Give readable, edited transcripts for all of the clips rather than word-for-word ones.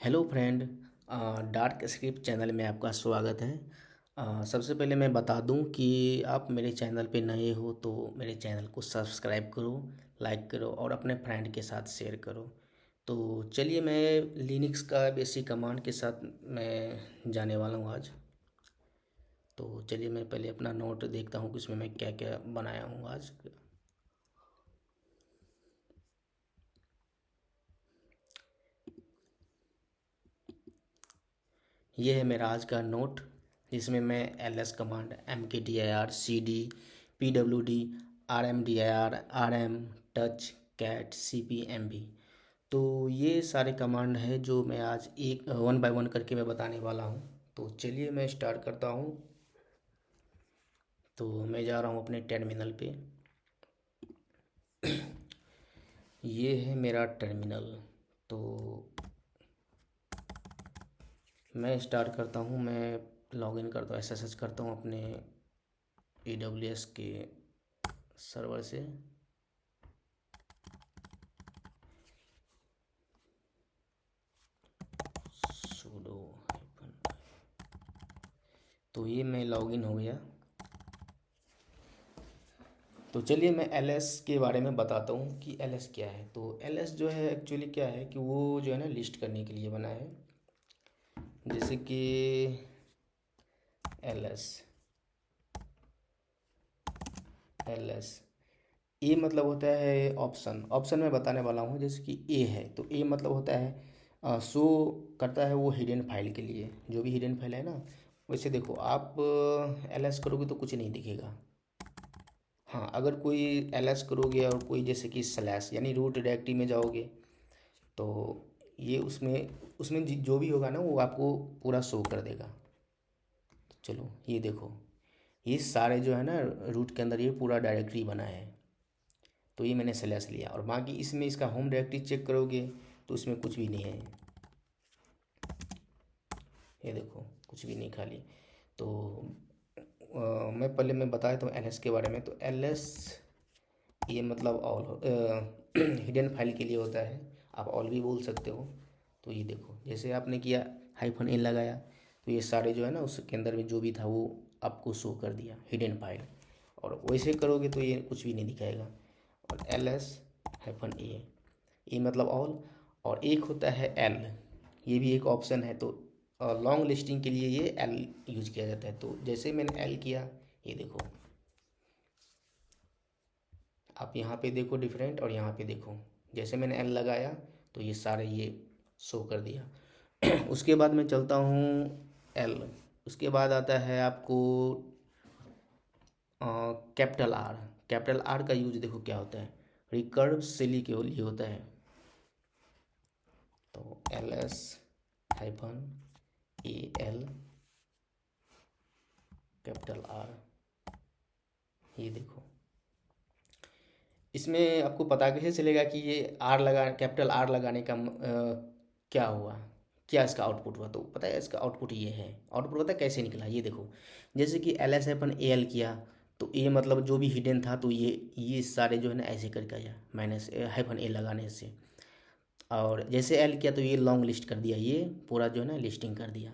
Hello friend. Dark script channel में आपका स्वागत है। सबसे पहले मैं बता दूं कि आप मेरे चैनल पे नए हो तो मेरे चैनल को सब्सक्राइब करो, लाइक करो और अपने फ्रेंड के साथ शेयर करो। तो चलिए, मैं लिनक्स का बेसिक कमांड के साथ मैं जाने वाला हूँ आज। तो चलिए, मैं पहले अपना नोट देखता हूँ कि उसमें मैं क्या क्या बनाया हूँ आज। ये है मेरा आज का नोट, जिसमें मैं LS command, MKDIR, CD, PWD, RMDIR, RM, touch, cat, CP, MB, तो ये सारे कमांड हैं जो मैं आज एक वन बाय वन करके मैं बताने वाला हूँ। तो चलिए मैं स्टार्ट करता हूँ। तो मैं जा रहा हूँ अपने टर्मिनल पे। ये है मेरा टर्मिनल। तो मैं स्टार्ट करता हूँ, मैं लॉगिन करता हूँ, SSH करता हूँ अपने AWS के सर्वर से। sudo तो ये मैं लॉगिन हो गया। तो चलिए मैं LS के बारे में बताता हूँ कि LS क्या है। तो LS जो है एक्चुअली क्या है कि वो जो है ना लिस्ट करने के लिए बना है। जैसे कि LS LS ए मतलब होता है ऑप्शन। ऑप्शन में बताने वाला हूँ। जैसे कि ए है तो ए मतलब होता है शो करता है वो हिडन फाइल के लिए, जो भी हिडन फाइल है ना। वैसे देखो, आप LS करोगे तो कुछ नहीं दिखेगा। हाँ, अगर कोई LS करोगे और कोई जैसे कि स्लैश यानी रूट डायरेक्टरी में जाओगे तो ये उसमें उसमें जो भी होगा ना वो आपको पूरा शो कर देगा। चलो ये देखो, ये सारे जो है ना रूट के अंदर ये पूरा डायरेक्टरी बना है। तो ये मैंने स्लैश लिया और बाकी इसमें इसका होम डायरेक्टरी चेक करोगे तो इसमें कुछ भी नहीं है। ये देखो, कुछ भी नहीं, खाली। तो मैं पहले मैं बताया था LS के बारे में। तो LS ये मतलब ऑल हिडन फाइल के लिए होता है। आप ऑल भी बोल सकते हो। तो ये देखो, जैसे आपने किया -N लगाया तो ये सारे जो है ना उसके अंदर में जो भी था वो आपको शो कर दिया हिडन फाइल। और वैसे करोगे तो ये कुछ भी नहीं दिखाएगा। और LS-A, ए मतलब ऑल। और एक होता है L, ये भी एक ऑप्शन है। तो लॉन्ग लिस्टिंग के लिए ये L यूज किया जाता है। तो जैसे मैंने L किया, ये देखो, आप यहाँ पे देखो डिफरेंट और यहाँ पे देखो। जैसे मैंने L लगाया तो ये सारे ये शो कर दिया। उसके बाद मैं चलता हूँ L। उसके बाद आता है आपको कैपिटल आर। कैपिटल आर का यूज देखो क्या होता है, रिकर्व सिली के लिए होता है। तो LS-AL कैपिटल आर, ये देखो। इसमें आपको पता कैसे चलेगा कि ये आर लगा कैपिटल आर लगाने का क्या हुआ, क्या इसका आउटपुट हुआ? तो पता है इसका आउटपुट ये है। आउटपुट पता है कैसे निकला? ये देखो, जैसे कि LS-AL किया तो ए मतलब जो भी हिडन था तो ये सारे जो है ना ऐसे करके आया -A लगाने से। और जैसे L किया तो ये लॉन्ग लिस्ट कर दिया, ये पूरा जो है ना लिस्टिंग कर दिया।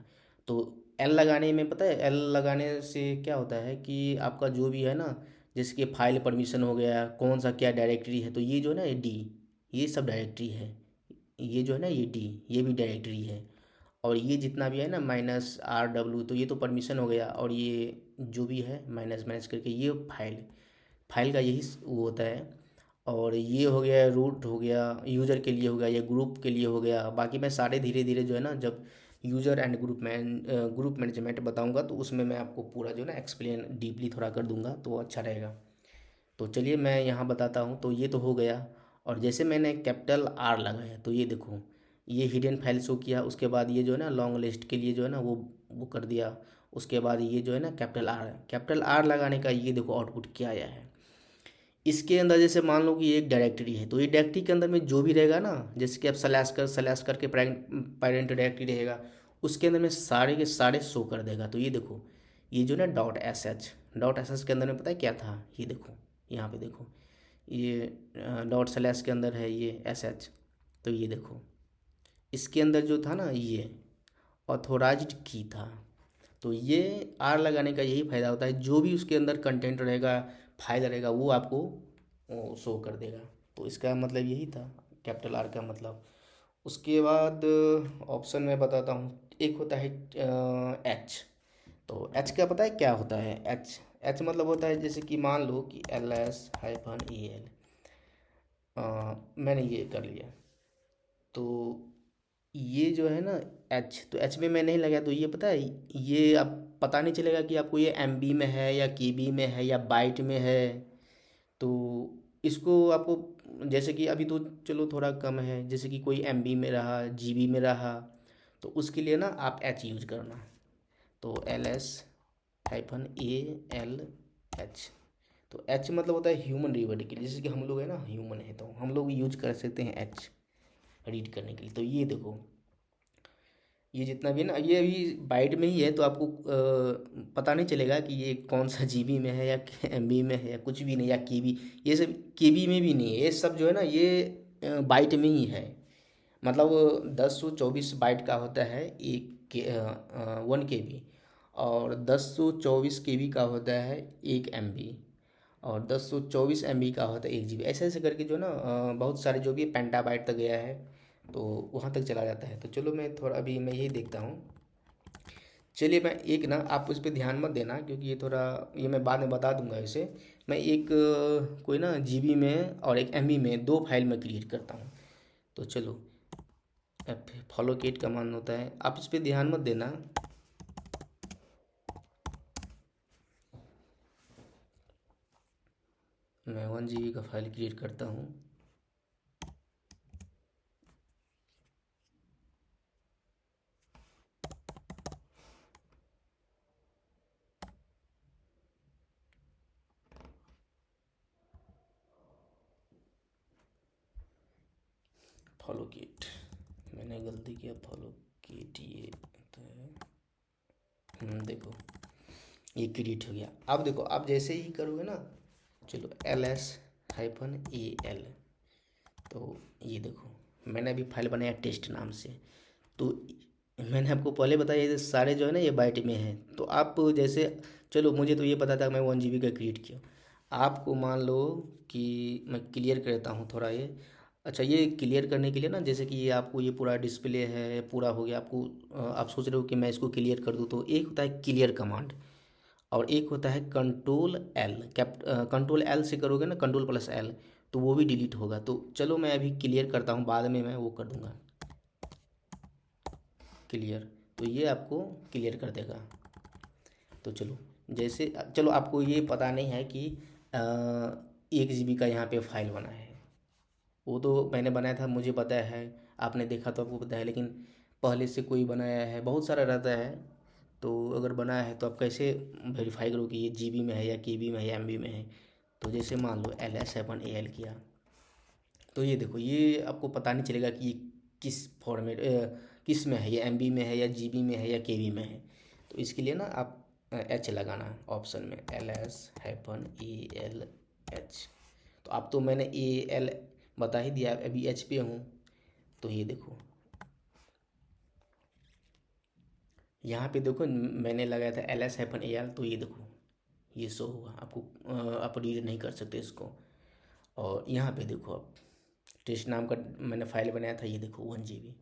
तो L लगाने में पता है L लगाने से क्या होता है कि आपका जो भी है ना, जैसे कि फाइल परमिशन हो गया, कौन सा क्या डायरेक्टरी है, तो ये जो है ना ये D, ये सब डायरेक्टरी है। ये जो है ना ये D, ये भी डायरेक्टरी है। और ये जितना भी है ना -RW, तो ये तो परमिशन हो गया। और ये जो भी है माइनस माइनस करके ये फाइल फाइल का यही वो होता है। और ये हो गया रूट, हो गया यूज़र के लिए, हो गया या ग्रुप के लिए हो गया। बाकी मैं सारे धीरे धीरे जो है ना जब यूज़र एंड ग्रुप मैनेजमेंट बताऊंगा तो उसमें मैं आपको पूरा जो है ना एक्सप्लेन डीपली थोड़ा कर दूंगा तो अच्छा रहेगा। तो चलिए मैं यहाँ बताता हूँ। तो ये तो हो गया। और जैसे मैंने कैपिटल आर लगाया तो ये देखो, ये हिडन फाइल शो किया। उसके बाद ये जो है ना लॉन्ग लिस्ट के लिए जो है ना वो कर दिया। उसके बाद ये जो है ना कैपिटल आर लगाने का ये देखो आउटपुट क्या आया है। इसके अंदर जैसे मान लो कि ये एक डायरेक्टरी है तो ये डायरेक्टरी के अंदर में जो भी रहेगा ना, जैसे कि आप स्लैश करके पेरेंट डायरेक्टरी रहेगा, उसके अंदर में सारे के सारे शो कर देगा। तो ये देखो, ये जो ना डॉट एस एच के अंदर में पता है क्या था? ये देखो, यहाँ पे देखो, ये डॉट स्लैश के अंदर है ये SH। तो ये देखो, इसके अंदर जो था ना ये ऑथोराइज्ड की था। तो ये आर लगाने का यही फ़ायदा होता है, जो भी उसके अंदर कंटेंट रहेगा, फाइल रहेगा, वो आपको शो कर देगा। तो इसका मतलब यही था कैपिटल आर का मतलब। उसके बाद ऑप्शन में बताता हूँ, एक होता है एच। तो एच का पता है क्या होता है? एच एच मतलब होता है जैसे कि मान लो कि LS-EL, मैंने ये कर लिया। तो ये जो है ना एच, तो एच में मैं नहीं लगा, तो ये पता है, ये आप पता नहीं चलेगा कि आपको ये MB में है या KB में है या बाइट में है। तो इसको आपको, जैसे कि अभी तो चलो थोड़ा कम है, जैसे कि कोई MB में रहा, GB में रहा, तो उसके लिए ना आप एच यूज करना। तो LS-AL H। तो एच मतलब होता है ह्यूमन रीडर के लिए, जैसे कि हम लोग है ना ह्यूमन है, तो हम लोग यूज कर सकते हैं एच रीड करने के लिए। तो ये देखो, ये जितना भी है ना, ये अभी बाइट में ही है, तो आपको पता नहीं चलेगा कि ये कौन सा GB में है या MB में है या कुछ भी नहीं, या KB। ये सब KB में भी नहीं है, ये सब जो है ना ये बाइट में ही है। मतलब 1024 बाइट का होता है एक के 1 KB, और 1024 KB का होता है 1 MB, और 1024 MB का होता है 1 GB। ऐसे ऐसे करके जो ना बहुत सारे जो भी पेंटाबाइट तक गया है, तो वहाँ तक चला जाता है। तो चलो मैं थोड़ा अभी मैं यही देखता हूँ। चलिए मैं एक ना, आप उस पर ध्यान मत देना क्योंकि ये थोड़ा, ये मैं बाद में बता दूंगा इसे। मैं एक कोई ना GB में और एक MB में 2 फाइल में क्रिएट करता हूँ। तो चलो, फॉलो केट कमांड होता है, आप इस पर ध्यान मत देना। मैं 1 GB का फाइल क्रिएट करता हूँ। फॉलो किट, मैंने गलती किया, फॉलो किट ये तो है। देखो ये क्रिएट हो गया। अब देखो, आप जैसे ही करोगे ना, चलो LS-AL, तो ये देखो मैंने अभी फाइल बनाया टेस्ट नाम से। तो मैंने आपको पहले बताया ये सारे जो है ना ये बाइट में है। तो आप जैसे, चलो मुझे तो ये पता था मैं 1 GB का क्रिएट किया। आपको मान लो कि मैं क्लियर करता हूँ थोड़ा ये। अच्छा, ये क्लियर करने के लिए ना, जैसे कि ये आपको ये पूरा डिस्प्ले है, पूरा हो गया आपको, आप सोच रहे हो कि मैं इसको क्लियर कर दूँ, तो एक होता है क्लियर कमांड और एक होता है कंट्रोल L। कंट्रोल L से करोगे ना, कंट्रोल+L, तो वो भी डिलीट होगा। तो चलो मैं अभी क्लियर करता हूँ, बाद में मैं वो कर दूँगा क्लियर। तो ये आपको क्लियर कर देगा। तो चलो, जैसे चलो आपको ये पता नहीं है कि 1 GB का यहाँ पे फाइल बना है, वो तो मैंने बनाया था, मुझे पता है, आपने देखा तो आपको पता है। लेकिन पहले से कोई बनाया है, बहुत सारा रहता है, तो अगर बनाया है तो आप कैसे वेरीफाई करो कि ये GB में है या KB में है या MB में है? तो जैसे मान लो LS-AL किया, तो ये देखो ये आपको पता नहीं चलेगा कि ये किस फॉर्मेट किस में है, ये MB में है या GB में है या KB में है। तो इसके लिए ना आप H लगाना ऑप्शन में, LS-AL H। तो आप तो मैंने AL बता ही दिया, अभी H पे हूँ। तो ये देखो यहाँ पे देखो मैंने लगाया था LS-AL, तो ये देखो ये शो हुआ आपको। आप रीड नहीं कर सकते इसको। और यहाँ पे देखो, आप टेस्ट नाम का मैंने फाइल बनाया था, ये देखो 1 GB।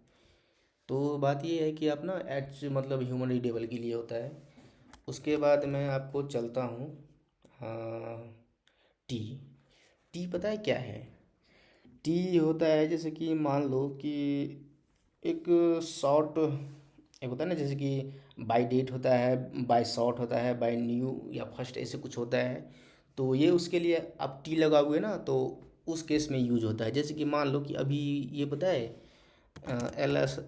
तो बात ये है कि आप ना एच मतलब ह्यूमन रीडेबल के लिए होता है। उसके बाद मैं आपको चलता हूँ टी। टी पता है क्या है? टी होता है जैसे कि मान लो कि एक शॉर्ट, एक होता है ना, जैसे कि बाय डेट होता है, बाय शॉर्ट होता है, बाय न्यू या फर्स्ट, ऐसे कुछ होता है। तो ये उसके लिए आप टी लगाओगे ना, तो उस केस में यूज होता है। जैसे कि मान लो कि अभी ये पता है LS,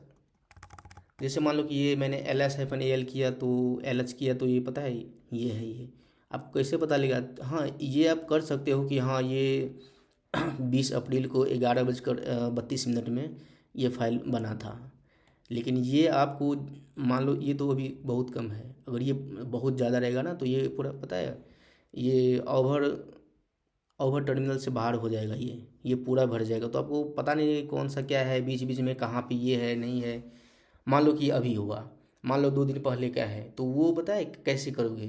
जैसे मान लो कि ये मैंने LS-AL किया, तो LH किया, तो ये पता है ये है ये। आपको कैसे पता लगा? हाँ, ये आप कर सकते हो कि हाँ ये 20 अप्रैल को 11:32 में ये फाइल बना था। लेकिन ये आपको, मान लो ये तो अभी बहुत कम है, अगर ये बहुत ज़्यादा रहेगा ना, तो ये पूरा पता है ये ओवर टर्मिनल से बाहर हो जाएगा, ये पूरा भर जाएगा। तो आपको पता नहीं कौन सा क्या है, बीच बीच में कहाँ पे ये है नहीं है। मान लो कि अभी हुआ, मान लो 2 दिन पहले क्या है, तो वो बताए कैसे करोगे।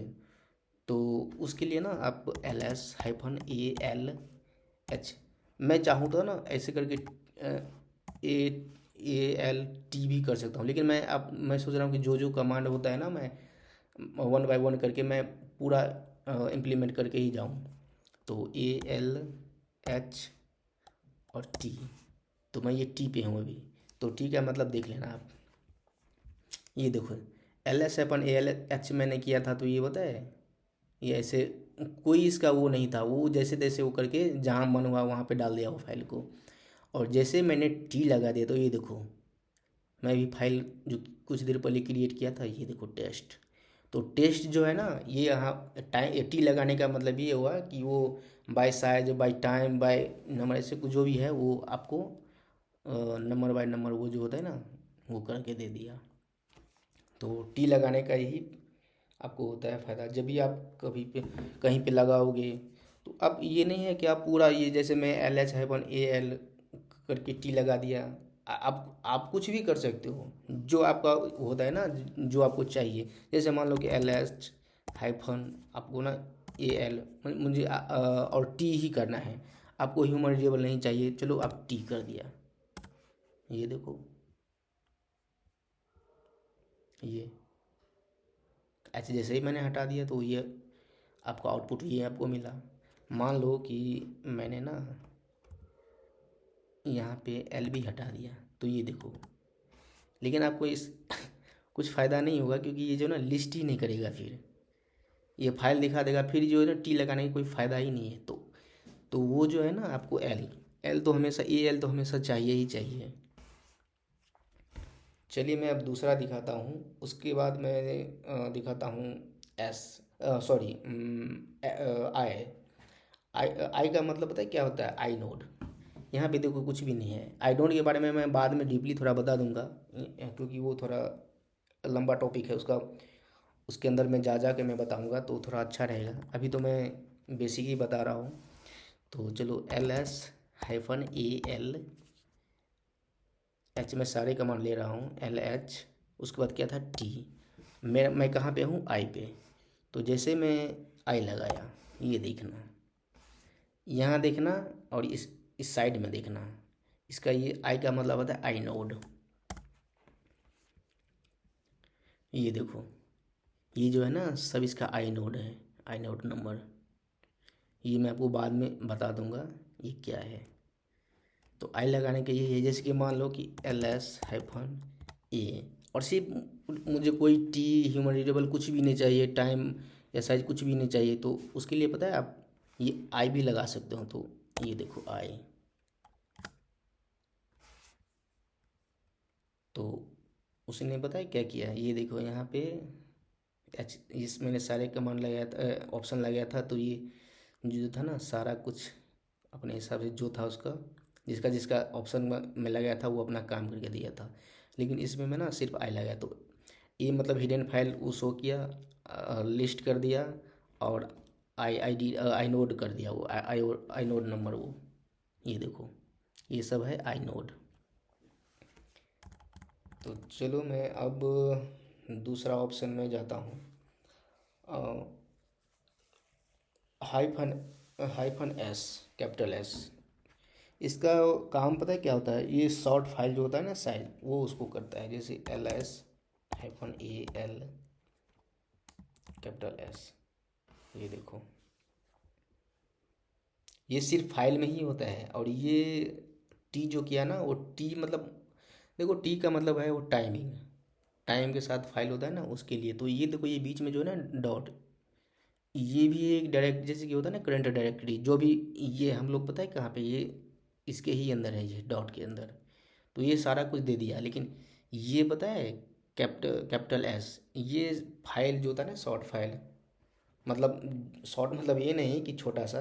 तो उसके लिए ना आप LS-AL-H, मैं चाहूँ तो ना ऐसे करके AALT भी कर सकता हूँ, लेकिन मैं सोच रहा हूँ कि जो जो कमांड होता है ना, मैं 1 बाय 1 करके मैं पूरा इम्प्लीमेंट करके ही जाऊँ। तो AL-H और T, तो मैं ये T पे हूँ अभी। तो ठीक है, मतलब देख लेना आप, ये देखो LS-AL-H मैंने किया था, तो ये बताए ये ऐसे कोई इसका वो नहीं था, वो जैसे तैसे वो करके जहाँ मन हुआ वहाँ पे डाल दिया वो फाइल को। और जैसे मैंने टी लगा दिया, तो ये देखो मैं भी फाइल जो कुछ देर पहले क्रिएट किया था, ये देखो टेस्ट। तो टेस्ट जो है ना, ये यहाँ टाइम टी लगाने का मतलब ये हुआ कि वो bye size, by time, by number, ऐसे कुछ जो भी है वो आपको नंबर बाय नंबर वो जो होता है ना, वो करके दे दिया। तो टी लगाने का यही आपको होता है फ़ायदा। जब भी आप कभी पे कहीं पे लगाओगे, तो अब ये नहीं है कि आप पूरा ये जैसे मैं LH-AL करके टी लगा दिया। आप कुछ भी कर सकते हो, जो आपका होता है ना, जो आपको चाहिए। जैसे मान लो कि LH- आपको ना AL, मुझे और टी ही करना है, आपको ह्यूमन वेरिएबल नहीं चाहिए, चलो आप टी कर दिया। ये देखो, ये ऐसे जैसे ही मैंने हटा दिया, तो ये आपका आउटपुट ये आपको मिला। मान लो कि मैंने ना यहाँ पे एल भी हटा दिया, तो ये देखो, लेकिन आपको इस कुछ फ़ायदा नहीं होगा, क्योंकि ये जो ना लिस्ट ही नहीं करेगा, फिर ये फाइल दिखा देगा, फिर जो है ना टी लगाने का कोई फ़ायदा ही नहीं है। तो वो जो है ना आपको एल एल तो हमेशा AL तो हमेशा चाहिए ही चाहिए। चलिए मैं अब दूसरा दिखाता हूँ, उसके बाद मैं दिखाता हूँ एस, सॉरी, आई। आई का मतलब पता है क्या होता है, आई नोड। यहाँ पे देखो कुछ भी नहीं है। आई नोड के बारे में मैं बाद में डीपली थोड़ा बता दूंगा, क्योंकि वो थोड़ा लंबा टॉपिक है उसका, उसके अंदर में जा के मैं बताऊंगा तो थोड़ा अच्छा रहेगा। अभी तो मैं बेसिक ही बता रहा हूँ। तो चलो LS-AL एच में सारे कमांड ले रहा हूँ, LH, उसके बाद क्या था टी। मैं कहाँ पे हूँ, आई पे। तो जैसे मैं आई लगाया, ये देखना, यहाँ देखना, और इस साइड में देखना। इसका ये आई का मतलब होता है आई नोड। ये देखो, ये जो है ना सब इसका आई नोड है, आई नोड नंबर। ये मैं आपको बाद में बता दूंगा ये क्या है। तो आई लगाने के ये है, जैसे कि मान लो कि LS-A, और सिर्फ मुझे कोई टी, ह्यूमन वेरिएबल कुछ भी नहीं चाहिए, टाइम या साइज कुछ भी नहीं चाहिए, तो उसके लिए पता है आप ये आई भी लगा सकते हो। तो ये देखो आई, तो उसने पता है क्या किया, ये देखो यहाँ पे इस मैंने सारे कमांड लगाया था, ऑप्शन लगाया था, तो ये जो था ना सारा कुछ अपने हिसाब से जो था उसका, जिसका जिसका ऑप्शन में लगाया था वो अपना काम करके दिया था। लेकिन इसमें मैं ना सिर्फ आई लगाया, तो ये मतलब हिडन फाइल वो शो किया, लिस्ट कर दिया, और आई नोड कर दिया, वो आई नोड नंबर वो, ये देखो, ये सब है आई नोड। तो चलो मैं अब दूसरा ऑप्शन में जाता हूँ, hyphen hyphen S, capital S. इसका काम पता है क्या होता है, ये शॉर्ट फाइल जो होता है ना साइज, वो उसको करता है। जैसे LS-AL कैपिटल एस, ये देखो, ये सिर्फ फाइल में ही होता है। और ये टी जो किया ना, वो टी मतलब, देखो टी का मतलब है वो टाइमिंग, टाइम के साथ फाइल होता है ना उसके लिए। तो ये देखो, ये बीच में जो है ना डॉट, ये भी एक डायरेक्ट जैसे कि होता है ना करंट डायरेक्टरी, जो भी ये हम लोग पता है कहाँ पे, ये इसके ही अंदर है, ये डॉट के अंदर। तो ये सारा कुछ दे दिया, लेकिन ये पता है कैपिटल एस, ये फाइल जो होता है ना शॉर्ट फाइल, मतलब शॉर्ट मतलब ये नहीं कि छोटा सा,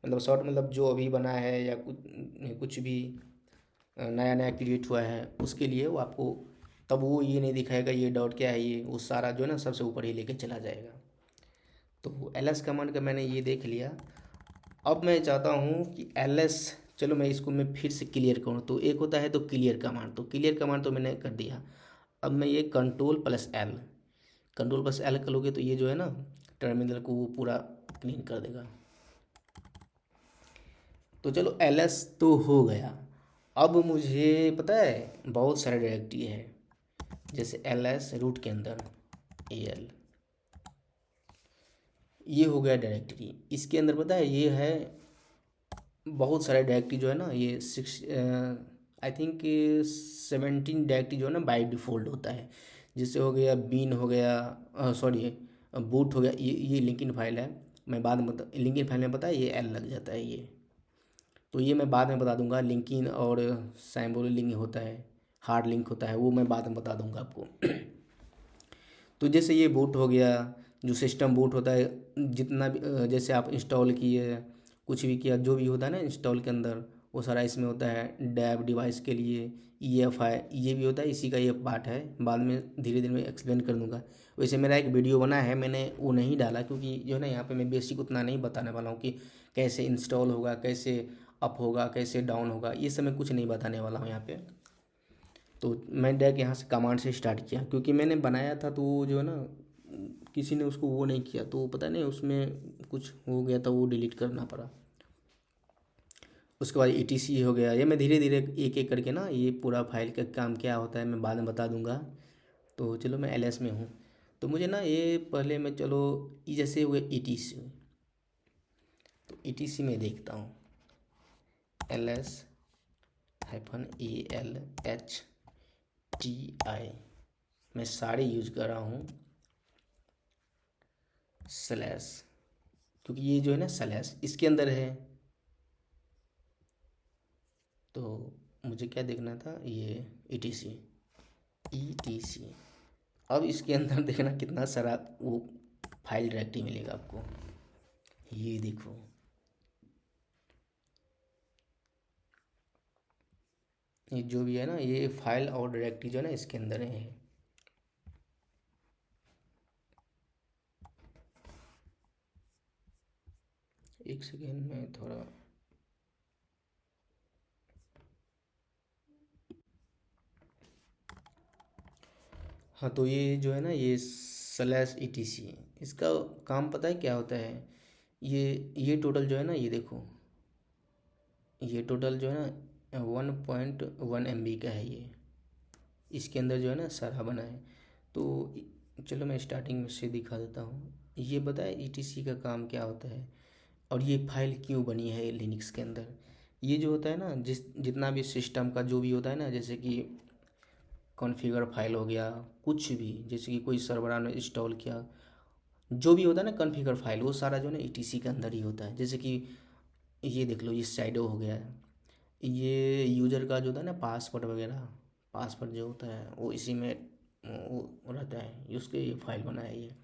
मतलब शॉर्ट मतलब जो अभी बना है या कुछ कुछ भी नया नया क्रिएट हुआ है, उसके लिए वो आपको तब वो ये नहीं दिखाएगा ये डॉट क्या है, ये वो सारा जो है ना सबसे ऊपर ही लेके चला जाएगा। तो LS कमांड का मैंने ये देख लिया। अब मैं चाहता हूँ कि ls, चलो मैं इसको मैं फिर से क्लियर करूँ। तो एक होता है तो क्लियर कमांड, तो क्लियर कमांड तो मैंने कर दिया। अब मैं ये कंट्रोल+L, कंट्रोल+L करोगे तो ये जो है ना टर्मिनल को वो पूरा क्लीन कर देगा। तो चलो ls तो हो गया। अब मुझे पता है बहुत सारे डायरेक्टरी है, जैसे ls रूट के अंदर al, ये हो गया डायरेक्टरी। इसके अंदर पता है ये है बहुत सारे डायरेक्टरी जो है ना, ये 6 आई थिंक 17 डायरेक्टरी जो है ना बाय डिफ़ॉल्ट होता है। जैसे हो गया बीन हो गया, सॉरी बूट हो गया, ये लिंकिन फाइल है। मैं बाद में लिंकिन फाइल में पता है ये एल लग जाता है ये, तो ये मैं बाद में बता दूंगा। लिंकिन और सैम्बल लिंक होता है, हार्ड लिंक होता है, वो मैं बाद में बता दूंगा आपको। तो जैसे ये बूट हो गया, जो सिस्टम बूट होता है, जितना भी जैसे आप इंस्टॉल किए, कुछ भी किया, जो भी होता है ना इंस्टॉल के अंदर, वो सारा इसमें होता है। डैब डिवाइस के लिए EFI ये भी होता है, इसी का ये पार्ट है। बाद में धीरे धीरे मैं एक्सप्लेन कर दूंगा। वैसे मेरा एक वीडियो बना है, मैंने वो नहीं डाला क्योंकि जो है ना यहाँ पे मैं बेसिक उतना नहीं बताने वाला हूँ कि कैसे इंस्टॉल होगा, कैसे अप होगा, कैसे डाउन होगा, ये सब मैं कुछ नहीं बताने वाला हूँ यहाँ पे। तो मैं डायरेक्ट यहाँ से कमांड से स्टार्ट किया, क्योंकि मैंने बनाया था तो वो जो है ना किसी ने उसको वो नहीं किया, तो पता नहीं उसमें कुछ हो गया था, वो डिलीट करना पड़ा। उसके बाद ETC हो गया। ये मैं धीरे धीरे एक एक करके ना ये पूरा फाइल का काम क्या होता है मैं बाद में बता दूंगा। तो चलो मैं LS में हूँ, तो मुझे ना ये पहले मैं चलो जैसे हुए ETC, तो ETC में देखता हूँ LS-ALHTI मैं सारे यूज कर रहा हूँ स्लैश, क्योंकि ये जो है ना स्लैश इसके अंदर है। तो मुझे क्या देखना था, ये ETC। अब इसके अंदर देखना कितना सारा वो फाइल डायरेक्टरी मिलेगा आपको, ये देखो। ये जो भी है ना ये फाइल और डायरेक्टरी जो है ना इसके अंदर है। एक सेकेंड में थोड़ा, हाँ तो ये जो है ना ये /ETC, इसका काम पता है क्या होता है। ये टोटल जो है ना ये देखो, ये टोटल जो है ना 1.1 MB का है ये। इसके अंदर जो है ना सारा बना है। तो चलो मैं स्टार्टिंग में से दिखा देता हूँ। ये बताए ETC का काम क्या होता है और ये फाइल क्यों बनी है लिनक्स के अंदर। ये जो होता है ना जितना भी सिस्टम का जो भी होता है ना, जैसे कि कॉन्फ़िगर फाइल हो गया, कुछ भी जैसे कि कोई सर्वर ने इंस्टॉल किया, जो भी होता है ना कॉन्फ़िगर फाइल, वो सारा जो है ना ETC के अंदर ही होता है। जैसे कि ये देख लो, ये शैडो हो गया, ये यूज़र का जो होता है ना पासवर्ड वगैरह, पासवर्ड जो होता है वो इसी में वो रहता है, उसके ये फाइल बना है ये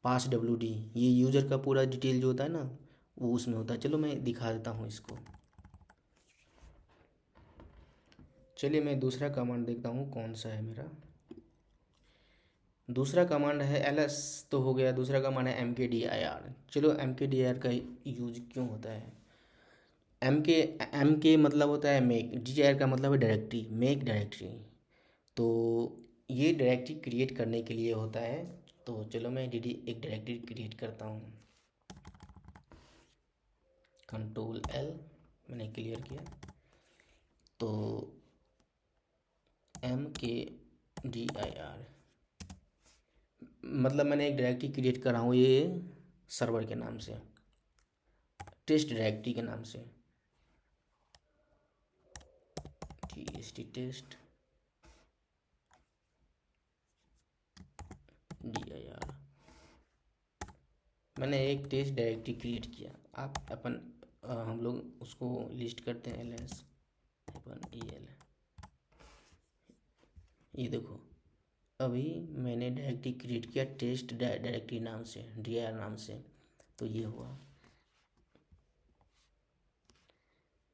pass.wd। ये यूज़र का पूरा डिटेल जो होता है ना वो उसमें होता है। चलो मैं दिखा देता हूँ इसको। चलिए मैं दूसरा कमांड देखता हूँ कौन सा है मेरा। दूसरा कमांड है ls तो हो गया। दूसरा कमांड है mkdir। चलो mkdir का यूज क्यों होता है। एम के मतलब होता है मेक, dir का मतलब है डायरेक्टरी, मेक डायरेक्टरी। तो ये डायरेक्टरी क्रिएट करने के लिए होता है। तो चलो मैं एक डायरेक्टरी क्रिएट करता हूँ, Ctrl+L मैंने क्लियर किया। तो mkdir मतलब मैंने एक डायरेक्टरी क्रिएट कर रहा हूँ ये सर्वर के नाम से, टेस्ट डायरेक्टरी के नाम से, टेस्ट dir। मैंने एक टेस्ट डायरेक्टरी क्रिएट किया। आप अपन हम लोग उसको लिस्ट करते हैं ls-el। ये देखो अभी मैंने डायरेक्टरी क्रिएट किया टेस्ट डायरेक्टरी नाम से, dir नाम से। तो ये हुआ।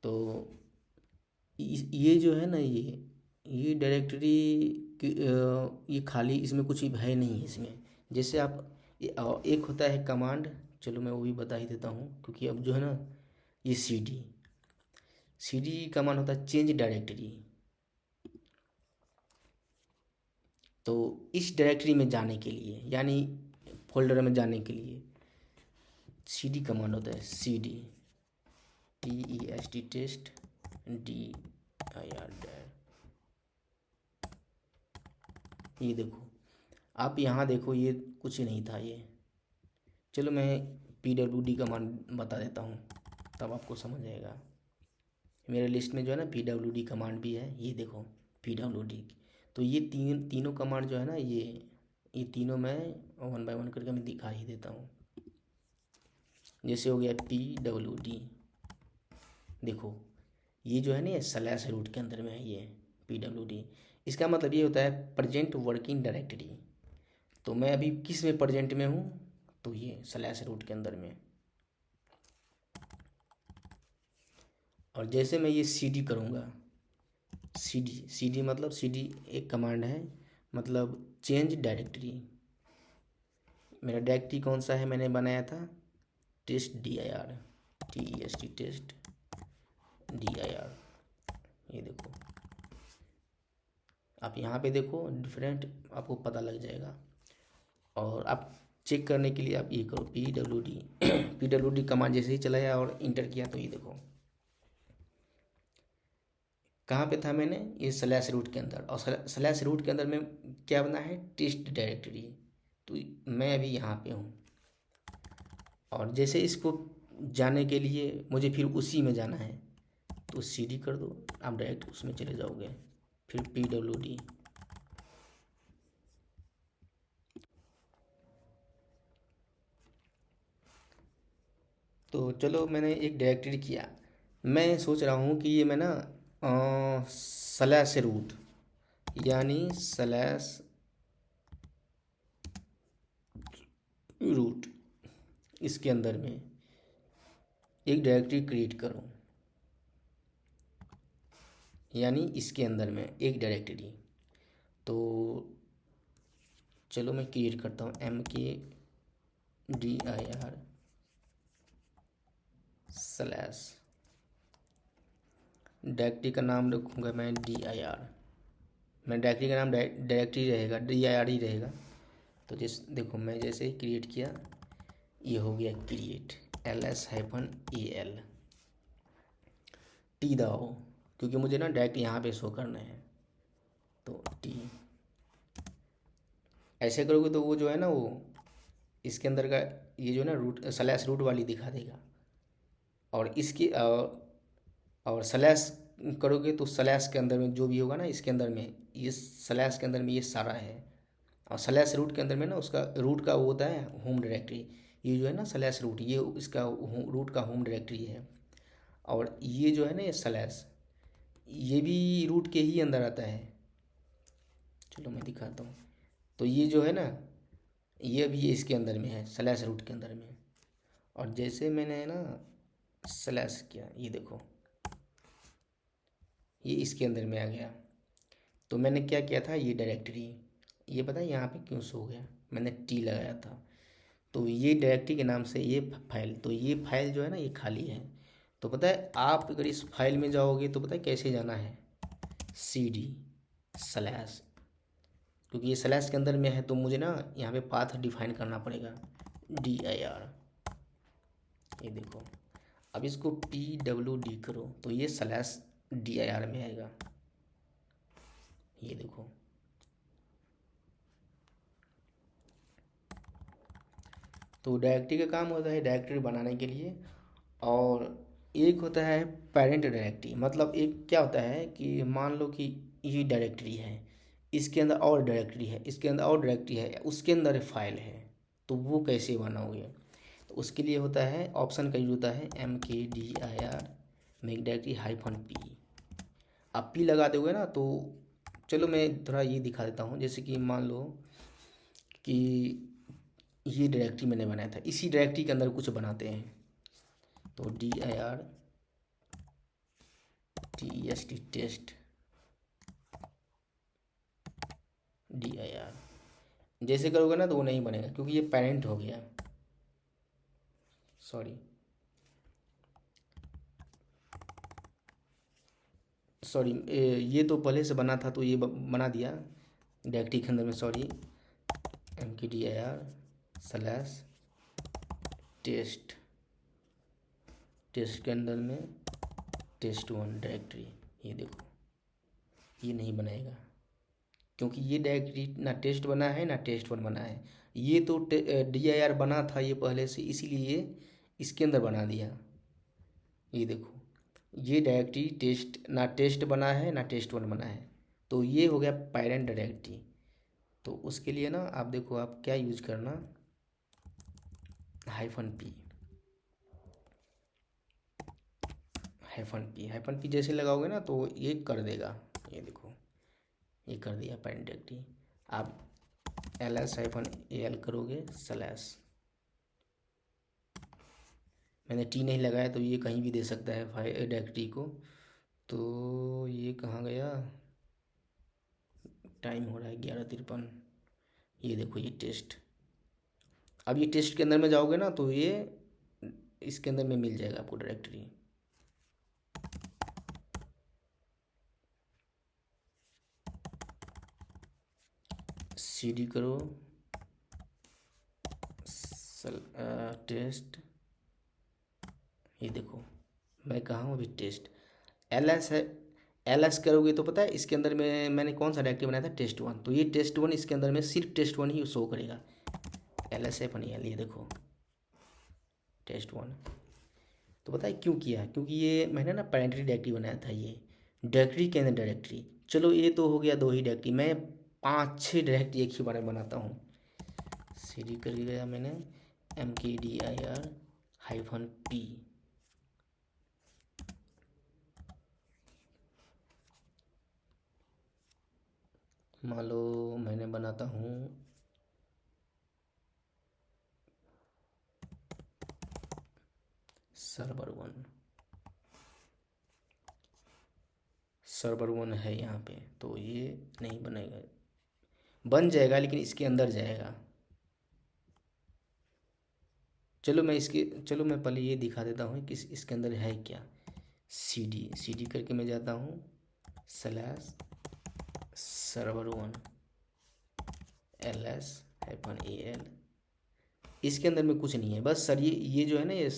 तो ये जो है ना ये डायरेक्टरी ये खाली, इसमें कुछ है नहीं है इसमें। जैसे आप एक होता है कमांड, चलो मैं वो भी बता ही देता हूँ क्योंकि अब जो है ना ये सी डी का मान होता है चेंज डायरेक्टरी। तो इस डायरेक्टरी में जाने के लिए यानी फोल्डर में जाने के लिए सी डी कमांड होता है, C D TEST test DIR। ये देखो, आप यहाँ देखो, ये कुछ नहीं था ये। चलो मैं PWD कमांड बता देता हूँ, तब आपको समझ आएगा। मेरे लिस्ट में जो है ना PWD कमांड भी है, ये देखो PWD। तो ये तीनों कमांड जो है ना, ये तीनों मैं वन बाय वन करके मैं दिखा ही देता हूँ। जैसे हो गया PWD, देखो ये जो है ना, ये स्लैश रूट के अंदर में है ये PWD। इसका मतलब ये होता है प्रेजेंट वर्किंग डायरेक्टरी। तो मैं अभी किस में प्रेजेंट में हूँ, तो ये स्लैश रूट के अंदर में। और जैसे मैं ये CD करूँगा, CD मतलब CD एक कमांड है, मतलब चेंज डायरेक्टरी। मेरा डायरेक्टरी कौन सा है, मैंने बनाया था test DIR, TEST test DIR। ये देखो, आप यहाँ पे देखो डिफरेंट, आपको पता लग जाएगा। और आप चेक करने के लिए आप ये करो PWD PWD कमांड जैसे ही चलाया और इंटर किया, तो ये देखो कहाँ पे था मैंने, ये स्लैश रूट के अंदर। और स्लैश रूट के अंदर में क्या बना है, टेस्ट डायरेक्टरी। तो मैं अभी यहाँ पे हूँ। और जैसे इसको जाने के लिए मुझे फिर उसी में जाना है, तो CD कर दो, आप डायरेक्ट उसमें चले जाओगे। फिर PWD, तो चलो मैंने एक डायरेक्टरी किया। मैं सोच रहा हूँ कि ये मैं ना स्लैश रूट यानी स्लैश रूट इसके अंदर में एक डायरेक्टरी क्रिएट करूँ, यानी इसके अंदर में एक डायरेक्टरी। तो चलो मैं क्रिएट करता हूँ MKDIR स्लैश, डायरेक्टरी का नाम रखूँगा मैं DIR। मैं डायरेक्टरी का नाम डायरेक्टरी रहेगा, DIR ही रहेगा। तो देखो मैं जैसे ही क्रिएट किया, ये हो गया क्रिएट LS-AL। T दबाओ, क्योंकि मुझे ना डायरेक्ट यहाँ पे शो करना है, तो T। ऐसे करोगे तो वो जो है ना, वो इसके अंदर का ये जो है ना रूट स्लैश रूट वाली दिखा देगा। और इसकी और स्लैश करोगे तो स्लैश के अंदर में जो भी होगा ना, इसके अंदर में ये स्लैश के अंदर में ये सारा है। और स्लैश रूट के अंदर में ना उसका रूट का वो होता है होम डायरेक्टरी। ये जो है ना स्लैश रूट, ये इसका रूट का होम डायरेक्टरी है। और ये जो है ना, ये स्लैश, ये भी रूट के ही अंदर आता है। चलो मैं दिखाता हूँ। तो ये जो है ना, ये भी इसके अंदर में है, स्लैश रूट के अंदर में। और जैसे मैंने ना स्लैश किया, ये देखो ये इसके अंदर में आ गया। तो मैंने क्या किया था, ये डायरेक्टरी, ये पता है यहाँ पे क्यों शो हो गया, मैंने T लगाया था। तो ये डायरेक्टरी के नाम से ये फाइल, तो ये फाइल जो है ना, ये खाली है। तो पता है आप अगर इस फाइल में जाओगे तो पता है कैसे जाना है, CD स्लैश, क्योंकि ये स्लैश के अंदर में है तो मुझे ना यहाँ पे पाथ डिफाइन करना पड़ेगा DIR। ये देखो, अब इसको PWD करो तो ये स्लैश DIR में आएगा। ये देखो, तो डायरेक्टरी का काम होता है डायरेक्टरी बनाने के लिए। और एक होता है पेरेंट डायरेक्टरी, मतलब एक क्या होता है कि मान लो कि ये डायरेक्टरी है, इसके अंदर और डायरेक्टरी है, इसके अंदर और डायरेक्टरी है, उसके अंदर फाइल है, तो वो कैसे बनाओगे। तो उसके लिए होता है ऑप्शन का यूज होता है MKDIR मेक डायरेक्टरी -P। आप P लगा दोगे ना, तो चलो मैं थोड़ा ये दिखा देता हूँ। जैसे कि मान लो कि ये डायरेक्टरी मैंने बनाया था, इसी डायरेक्टरी के अंदर कुछ बनाते हैं। तो DIR TEST टेस्ट DIR जैसे करोगे ना तो वो नहीं बनेगा, क्योंकि ये पेरेंट हो गया, सॉरी। सॉरी, ये तो पहले से बना था तो ये बना दिया डायरेक्टरी के अंदर में, सॉरी, mkdir / टेस्ट, टेस्ट के अंदर में test1 डायरेक्टरी। ये देखो, ये नहीं बनाएगा क्योंकि ये डायरेक्टरी ना टेस्ट बना है ना test1 बना है। ये तो dir बना था ये पहले से, इसीलिए इसके अंदर बना दिया। ये देखो, ये डायरेक्टरी टेस्ट ना टेस्ट बना है ना test1 बना है, तो ये हो गया पेरेंट डायरेक्टरी। तो उसके लिए ना आप देखो, आप क्या यूज करना, -p, -p जैसे लगाओगे ना तो ये कर देगा। ये देखो, ये कर दिया पेरेंट डायरेक्टरी। आप ls-al करोगे / मैंने टी नहीं लगाया तो ये कहीं भी दे सकता है फाइल डायरेक्टरी को। तो ये कहाँ गया, टाइम हो रहा है 11:53। ये देखो, ये टेस्ट, अब ये टेस्ट के अंदर में जाओगे ना तो ये इसके अंदर में मिल जाएगा आपको डायरेक्टरी। cd करो टेस्ट। ये देखो, मैं कहाँ हूँ अभी, टेस्ट ls है। ls करोगे तो पता है इसके अंदर में मैंने कौन सा डायरेक्टरी बनाया था, test1, तो ये test1 इसके अंदर में सिर्फ test1 ही शो करेगा। ls-al, ये देखो test1। तो पता है क्यों किया, क्योंकि ये मैंने ना पेरेंटरी डायरेक्टरी बनाया था, ये डायरेक्टरी के अंदर डायरेक्टरी। चलो ये तो हो गया 2 ही डायरेक्टरी, मैं 5-6 डायरेक्टरी एक ही बार में बनाता हूँ। cd कर गया मैंने mkdir-p, मान लो मैंने बनाता हूँ server1 है यहाँ पे, तो ये नहीं बनेगा, बन जाएगा लेकिन इसके अंदर जाएगा। चलो मैं पहले ये दिखा देता हूँ कि इसके अंदर है क्या। cd करके मैं जाता हूँ /server1 ls-al। इसके अंदर में कुछ नहीं है, बस सर ये जो है ना, ये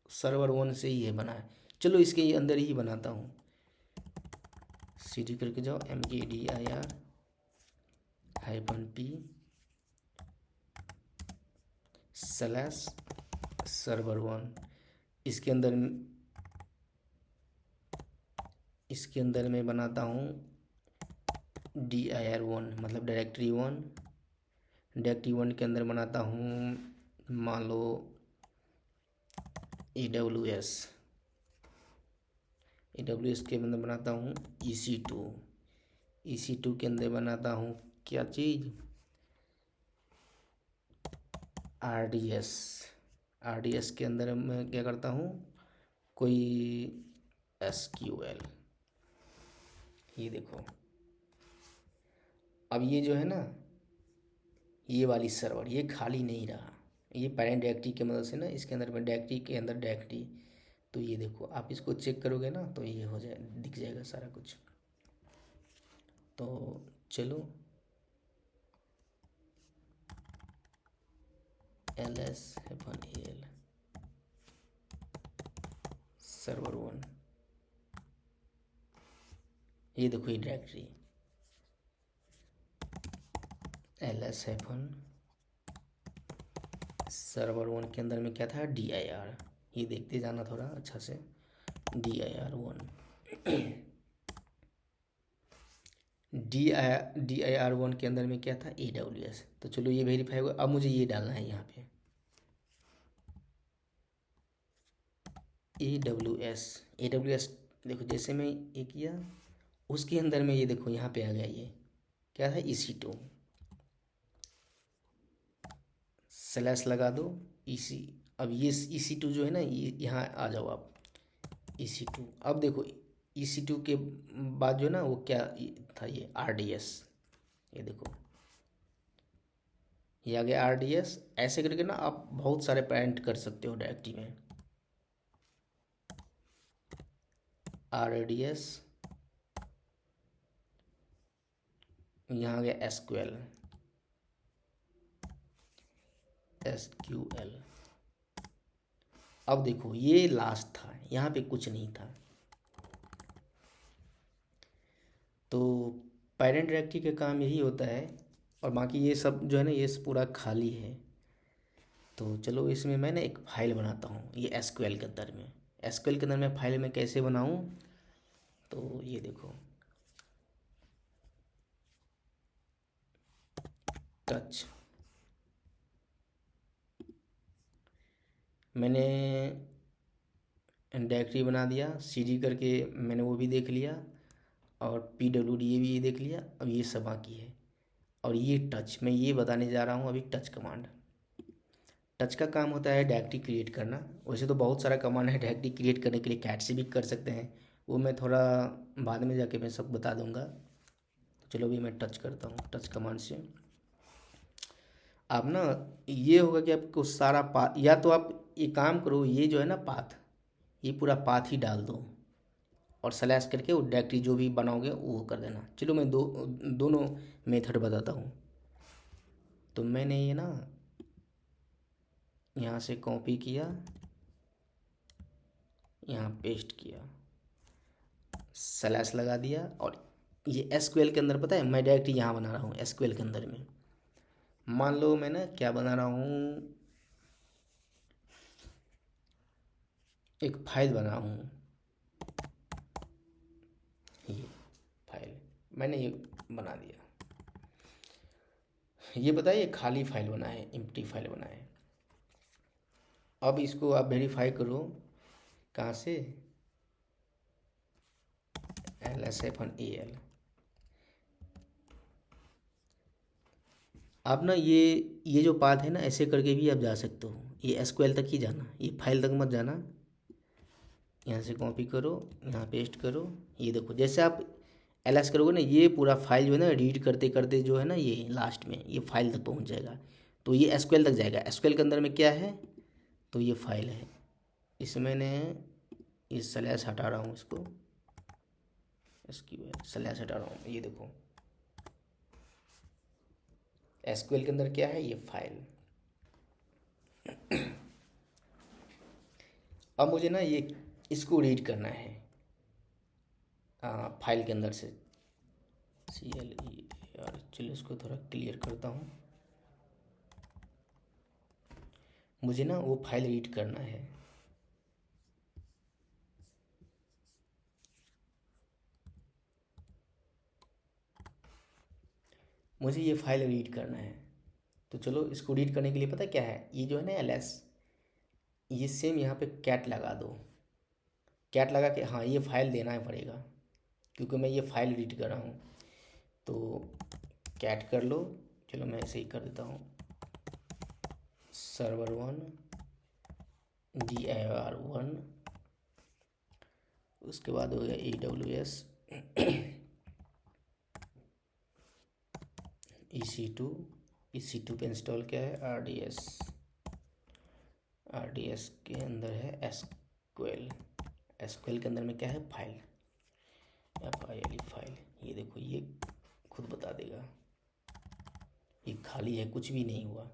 server1 से ही है बना है। चलो इसके अंदर ही बनाता हूँ। cd करके जाओ mkdir-p /server1। इसके अंदर मैं बनाता हूँ dir1, मतलब डायरेक्टरी1। डायरेक्टरी1 के अंदर बनाता हूँ मान लो aws के अंदर बनाता हूँ ec2 के अंदर बनाता हूँ क्या चीज़, rds के अंदर मैं क्या करता हूँ, कोई sql। ये देखो, अब ये जो है ना, ये वाली सर्वर ये खाली नहीं रहा, ये पेरेंट डायरेक्टरी की मदद से ना इसके अंदर में डायरेक्टरी के अंदर डायरेक्टरी। तो ये देखो, आप इसको चेक करोगे ना तो ये हो जाए, दिख जाएगा सारा कुछ। तो चलो ls-al server1, ये देखो ये डायरेक्टरी ls-server1 के अंदर में क्या था, dir। ये देखते जाना थोड़ा अच्छा से, dir1 dir1 के अंदर में क्या था, aws। तो चलो ये वेरीफाई होगा। अब मुझे ये डालना है यहाँ पे aws। देखो, जैसे मैं ये किया उसके अंदर में ये देखो यहाँ पे आ गया, ये क्या था, ec2 / लगा दो ec। अब ये ec2 जो है ना, ये यहाँ आ जाओ आप, ec2। अब देखो ec2 के बाद जो है ना वो क्या था, ये rds। ये देखो ये आ गया rds। ऐसे करके ना आप बहुत सारे पेरेंट कर सकते हो डायरेक्टरी में, rds यहाँ आ गया एसक्यूएल, एसक्यूएल। अब देखो ये लास्ट था, यहाँ पे कुछ नहीं था। तो पेरेंट डायरेक्टरी का काम यही होता है, और बाकी ये सब जो है ना ये पूरा खाली है। तो चलो इसमें मैं ना एक फ़ाइल बनाता हूँ, ये एसक्यूएल के अंदर में। एसक्यूएल के अंदर में फाइल में कैसे बनाऊँ, तो ये देखो टच, मैंने डायरेक्टरी बना दिया, सीडी करके मैंने वो भी देख लिया, और PWD ये भी देख लिया। अब ये सब बाकी है। और ये टच, मैं ये बताने जा रहा हूँ अभी टच कमांड। टच का काम होता है डायरेक्टरी क्रिएट करना। वैसे तो बहुत सारा कमांड है डायरेक्टरी क्रिएट करने के लिए, कैट से भी कर सकते हैं, वो मैं थोड़ा बाद में जाके मैं सब बता दूंगा। तो चलो अभी मैं टच करता हूँ, टच कमांड से। आप ना ये होगा कि आपको सारा पाथ, या तो आप ये काम करो, ये जो है ना पाथ, ये पूरा पाथ ही डाल दो, और स्लैश करके वो डायरेक्टरी जो भी बनाओगे वो कर देना। चलो मैं दोनों मेथड बताता हूँ। तो मैंने ये ना यहाँ से कॉपी किया, यहाँ पेस्ट किया, स्लैश लगा दिया, और ये एसक्यूएल के अंदर पता है मैं डायरेक्टरी यहाँ बना रहा हूँ एसक्यूएल के अंदर में। मान लो मैं ना क्या बना रहा हूँ, एक फाइल बना रहा हूँ, ये फाइल मैंने ये बना दिया। ये बताइए खाली फाइल बना है, एम्प्टी फाइल बना है। अब इसको आप वेरीफाई करो, कहाँ से, LSFNAL। आप ना ये जो पाथ है ना ऐसे करके भी आप जा सकते हो, ये एसक्यूएल तक ही जाना, ये फाइल तक मत जाना। यहाँ से कॉपी करो, यहाँ पेस्ट करो। ये देखो जैसे आप LS करोगे ना, ये पूरा फाइल जो है ना रीड करते करते जो है ना ये लास्ट में ये फाइल तक पहुँच जाएगा। तो ये एसक्यूएल तक जाएगा। एसक्यूएल के अंदर में क्या है, तो ये फाइल है। इसमें मैंने इस स्लैश हटा रहा हूँ, इसको एसक्यूएल स्लैश हटा रहा हूँ। ये देखो एसक्यूएल के अंदर क्या है, ये फाइल। अब मुझे ना ये इसको रीड करना है फाइल के अंदर से, CLEAR। चलो इसको थोड़ा क्लियर करता हूँ। मुझे ना वो फाइल रीड करना है। मुझे ये फाइल रीड करना है। तो चलो इसको रीड करने के लिए पता क्या है, ये जो है ना LS, ये सेम यहाँ पे कैट लगा दो। कैट लगा के हाँ ये फाइल देना ही पड़ेगा, क्योंकि मैं ये फाइल रीड कर रहा हूँ। तो कैट कर लो। चलो मैं ऐसे ही कर देता हूँ, server1 dir1, उसके बाद हो गया AWS EC2। EC2 पे इंस्टॉल क्या है, RDS के अंदर है एसक्यूएल। एसक्यूएल के अंदर में क्या है, फाइल, FILE फाइल। ये देखो ये खुद बता देगा, ये खाली है, कुछ भी नहीं हुआ।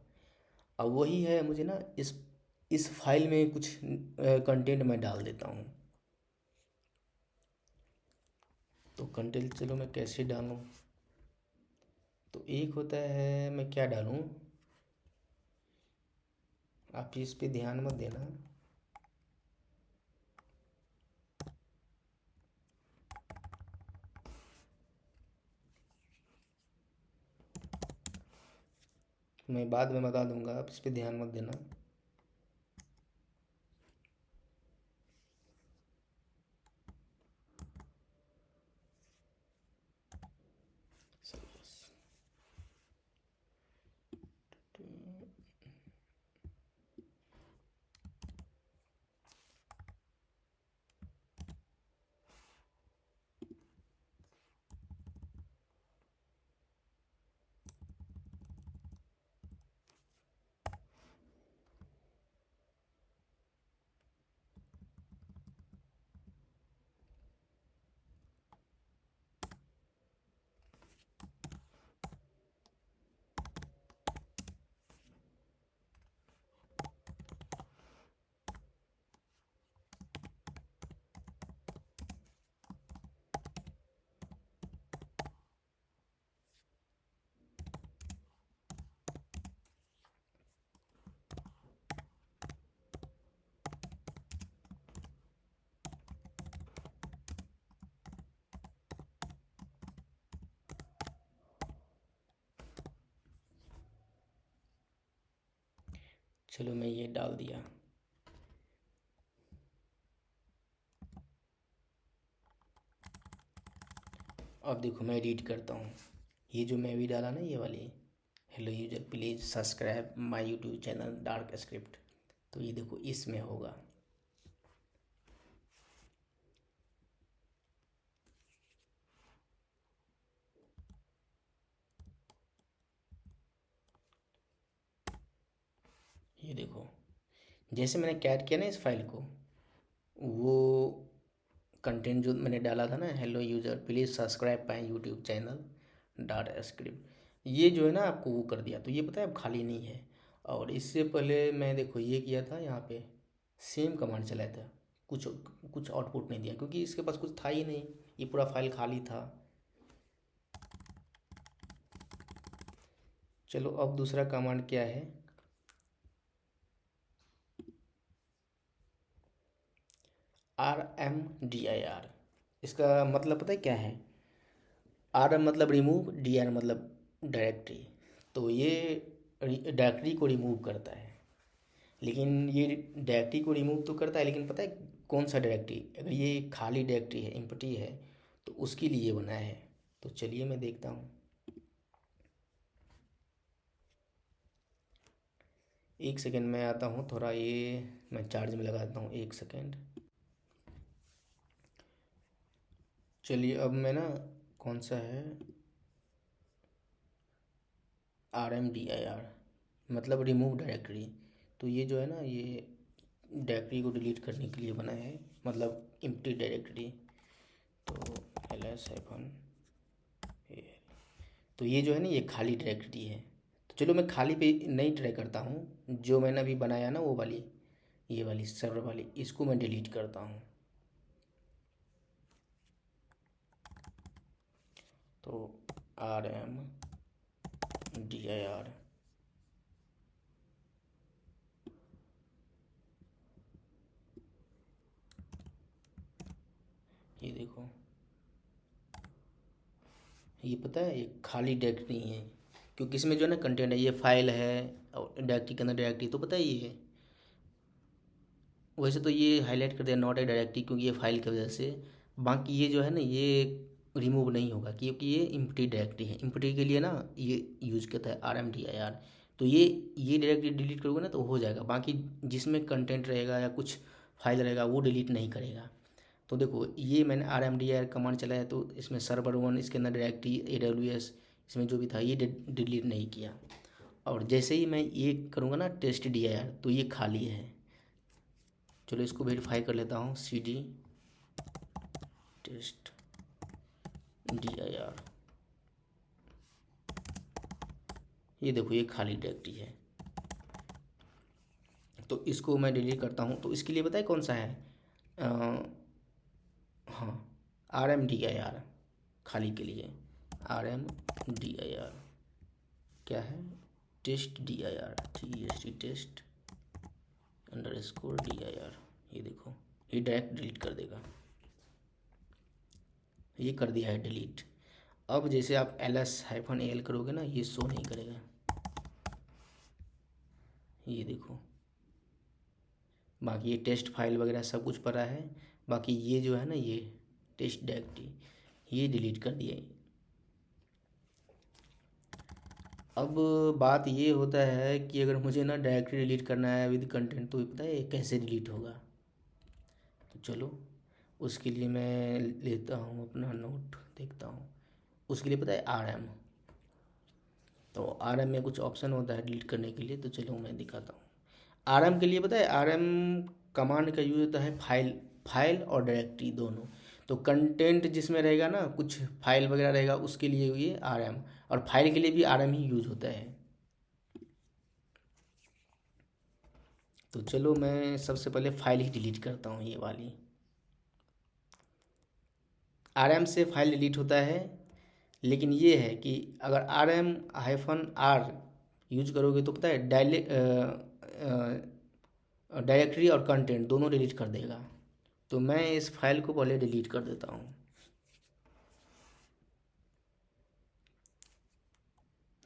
अब वही है, मुझे ना इस फाइल में कुछ कंटेंट मैं डाल देता हूँ। तो कंटेंट चलो मैं कैसे डालूँ, तो एक होता है मैं क्या डालूँ, आप इस पे ध्यान मत देना। मैं बाद में बता दूंगा, आप इस पे ध्यान मत देना। चलो मैं ये डाल दिया। अब देखो मैं एडिट करता हूँ। ये जो मैं अभी डाला ना ये वाली, hello user please subscribe my YouTube channel dark script, तो ये देखो इसमें होगा। ये देखो जैसे मैंने कैट किया ना इस फाइल को, वो कंटेंट जो मैंने डाला था ना, hello user please subscribe my YouTube channel dark script, ये जो है ना आपको वो कर दिया। तो ये पता है अब खाली नहीं है। और इससे पहले मैं देखो ये किया था, यहाँ पे सेम कमांड चलाया था, कुछ कुछ आउटपुट नहीं दिया क्योंकि इसके पास कुछ था ही नहीं, ये पूरा फाइल खाली था। चलो अब दूसरा कमांड क्या है, RMDIR। इसका मतलब पता है क्या है? RM मतलब रिमूव, DR मतलब डायरेक्टरी। तो ये डायरेक्टरी को रिमूव करता है, लेकिन ये डायरेक्टरी को रिमूव तो करता है, लेकिन पता है कौन सा डायरेक्टरी? अगर ये खाली डायरेक्टरी है, एम्प्टी है, तो उसके लिए बनाया है। तो चलिए मैं देखता हूँ। एक सेकेंड में आता हूँ, थोड़ा ये मैं चार्ज में लगा देता हूँ, एक सेकेंड। चलिए अब मैं ना, कौन सा है, RMDIR मतलब रिमूव डायरेक्टरी। तो ये जो है ना, ये डायरेक्टरी को डिलीट करने के लिए बना है, मतलब एम्प्टी डायरेक्टरी। तो ls हाइफन, तो ये जो है ना ये खाली डायरेक्टरी है। तो चलो मैं खाली पे नहीं ट्राई करता हूँ, जो मैंने अभी बनाया ना वो वाली, ये वाली सर्वर वाली, इसको मैं डिलीट करता हूँ। तो RMDIR, ये देखो, ये पता है ये खाली डायरेक्टरी है, क्योंकि इसमें जो है ना कंटेंट है, ये फाइल है और डायरेक्टरी के अंदर डायरेक्टरी, तो पता है ये है। वैसे तो ये हाईलाइट कर दिया नॉट ए डायरेक्टरी, क्योंकि ये फाइल की वजह से। बाकी ये जो है ना ये रिमूव नहीं होगा, क्योंकि ये इम्प्टी डायरेक्टरी है। इम्प्टी के लिए ना ये यूज करता है RMDIR। तो ये डायरेक्टरी डिलीट करोगे ना तो हो जाएगा, बाकी जिसमें कंटेंट रहेगा या कुछ फाइल रहेगा वो डिलीट नहीं करेगा। तो देखो ये मैंने RMDIR कमांड चलाया, तो इसमें सर्वर 1, इसके अंदर डायरेक्टरी AWS, इसमें जो भी था ये डिलीट नहीं किया। और जैसे ही मैं ये करूँगा ना TESTDIR, तो ये खाली है। चलो इसको वेरीफाई कर लेता हूँ, CD TESTDIR, ये देखो ये खाली डायरेक्टरी है। तो इसको मैं डिलीट करता हूँ। तो इसके लिए बताए कौन सा है, हाँ RMDIR, खाली के लिए RMDIR क्या है, TESTDIR, TEST टेस्ट _DIR। ये देखो ये डायरेक्ट डिलीट कर देगा, ये कर दिया है डिलीट। अब जैसे आप ls-al करोगे ना, ये शो नहीं करेगा। ये देखो बाकी ये टेस्ट फाइल वगैरह सब कुछ पड़ा है, बाकी ये जो है ना ये टेस्ट डायरेक्टरी ये डिलीट कर दिया। अब बात ये होता है कि अगर मुझे ना डायरेक्टरी डिलीट करना है विद कंटेंट, तो पता है ये कैसे डिलीट होगा? तो चलो उसके लिए मैं लेता हूँ अपना नोट, देखता हूँ। उसके लिए पता है RM, तो RM में कुछ ऑप्शन होता है डिलीट करने के लिए, तो चलो मैं दिखाता हूँ। RM के लिए पता है RM कमांड का यूज होता है फाइल और डायरेक्टरी दोनों। तो कंटेंट जिसमें रहेगा ना, कुछ फाइल वगैरह रहेगा, उसके लिए ये RM, और फाइल के लिए भी RM ही यूज होता है। तो चलो मैं सबसे पहले फाइल ही डिलीट करता हूँ, ये वाली। RM से फाइल डिलीट होता है, लेकिन ये है कि अगर RM-R यूज करोगे तो पता है डायरेक्टरी और कंटेंट दोनों डिलीट कर देगा। तो मैं इस फाइल को पहले डिलीट कर देता हूँ।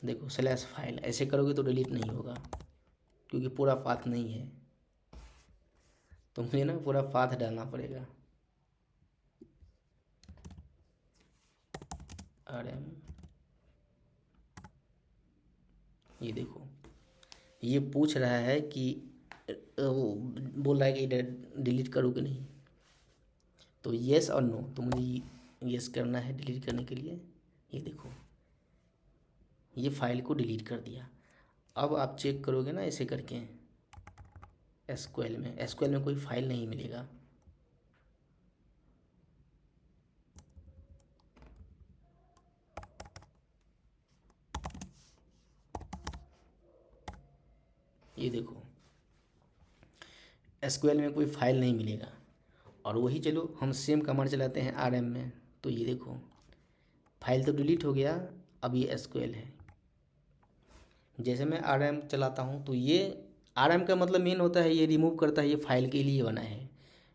देखो /फाइल ऐसे करोगे तो डिलीट नहीं होगा, क्योंकि पूरा पाथ नहीं है, तो मुझे ना पूरा पाथ डालना पड़ेगा। RM, ये देखो, ये पूछ रहा है कि वो बोल रहा है कि डिलीट करूँ कि नहीं, तो येस और नो, तो मुझे येस करना है डिलीट करने के लिए। ये देखो, ये फाइल को डिलीट कर दिया। अब आप चेक करोगे ना ऐसे करके, एसक्यूएल में कोई फाइल नहीं मिलेगा। ये देखो, एसक्यूएल में कोई फाइल नहीं मिलेगा। और वही चलो हम सेम कमांड चलाते हैं RM में, तो ये देखो फाइल तो डिलीट हो गया। अब ये एसक्यूएल है। जैसे मैं RM चलाता हूँ तो ये RM का मतलब मेन होता है ये रिमूव करता है, ये फाइल के लिए बना है।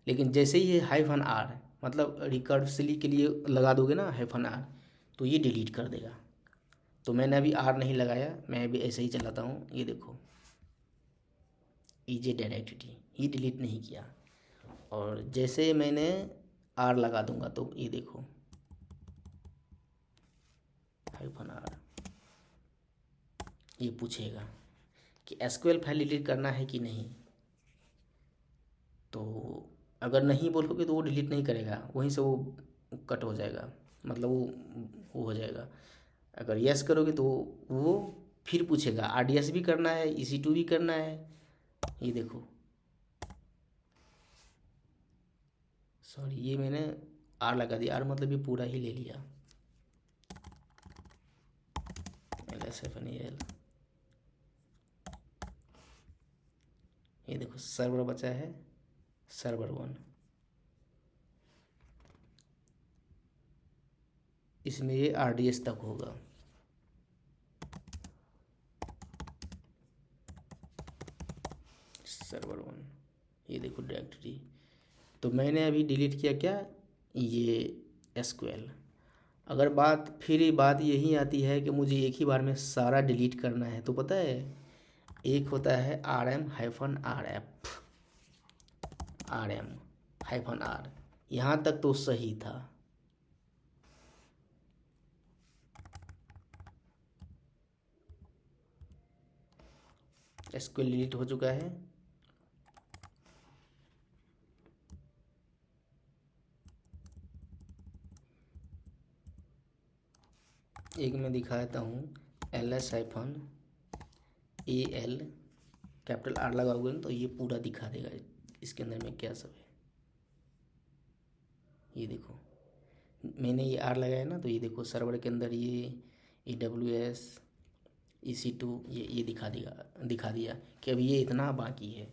लेकिन जैसे ही ये -R मतलब रिकर्सिवली के लिए लगा दोगे ना -R, तो ये डिलीट कर देगा। तो मैंने अभी R नहीं लगाया, मैं अभी ऐसे ही चलाता हूँ। ये देखो EJ डायरेक्टरी, ये डिलीट नहीं किया। और जैसे मैंने R लगा दूंगा तो ये देखो -R, ये पूछेगा कि एसक्यूएल फाइल डिलीट करना है कि नहीं। तो अगर नहीं बोलोगे तो वो डिलीट नहीं करेगा, वहीं से वो कट हो जाएगा, मतलब वो हो जाएगा। अगर यस करोगे तो वो फिर पूछेगा RDS भी करना है, EC2 भी करना है। ये देखो, सॉरी, ये मैंने R लगा दिया, R मतलब ये पूरा ही ले लिया, LSFNEL। ये देखो सर्वर बचा है, सर्वर 1, इसमें ये RDS तक होगा। सर्वर 1, ये देखो डायरेक्टरी। तो मैंने अभी डिलीट किया क्या, ये एसक्यूएल। अगर बात यही आती है कि मुझे एक ही बार में सारा डिलीट करना है, तो पता है एक होता है RM-R, यहाँ तक तो सही था। एसक्यूएल डिलीट हो चुका है। एक मैं दिखाता हूँ, LS-AL कैपिटल R लगाओगे ना तो ये पूरा दिखा देगा इसके अंदर में क्या सब है। ये देखो मैंने ये R लगाया ना, तो ये देखो सर्वर के अंदर ये AWS EC2 ये दिखा दिया कि अब ये इतना बाकी है।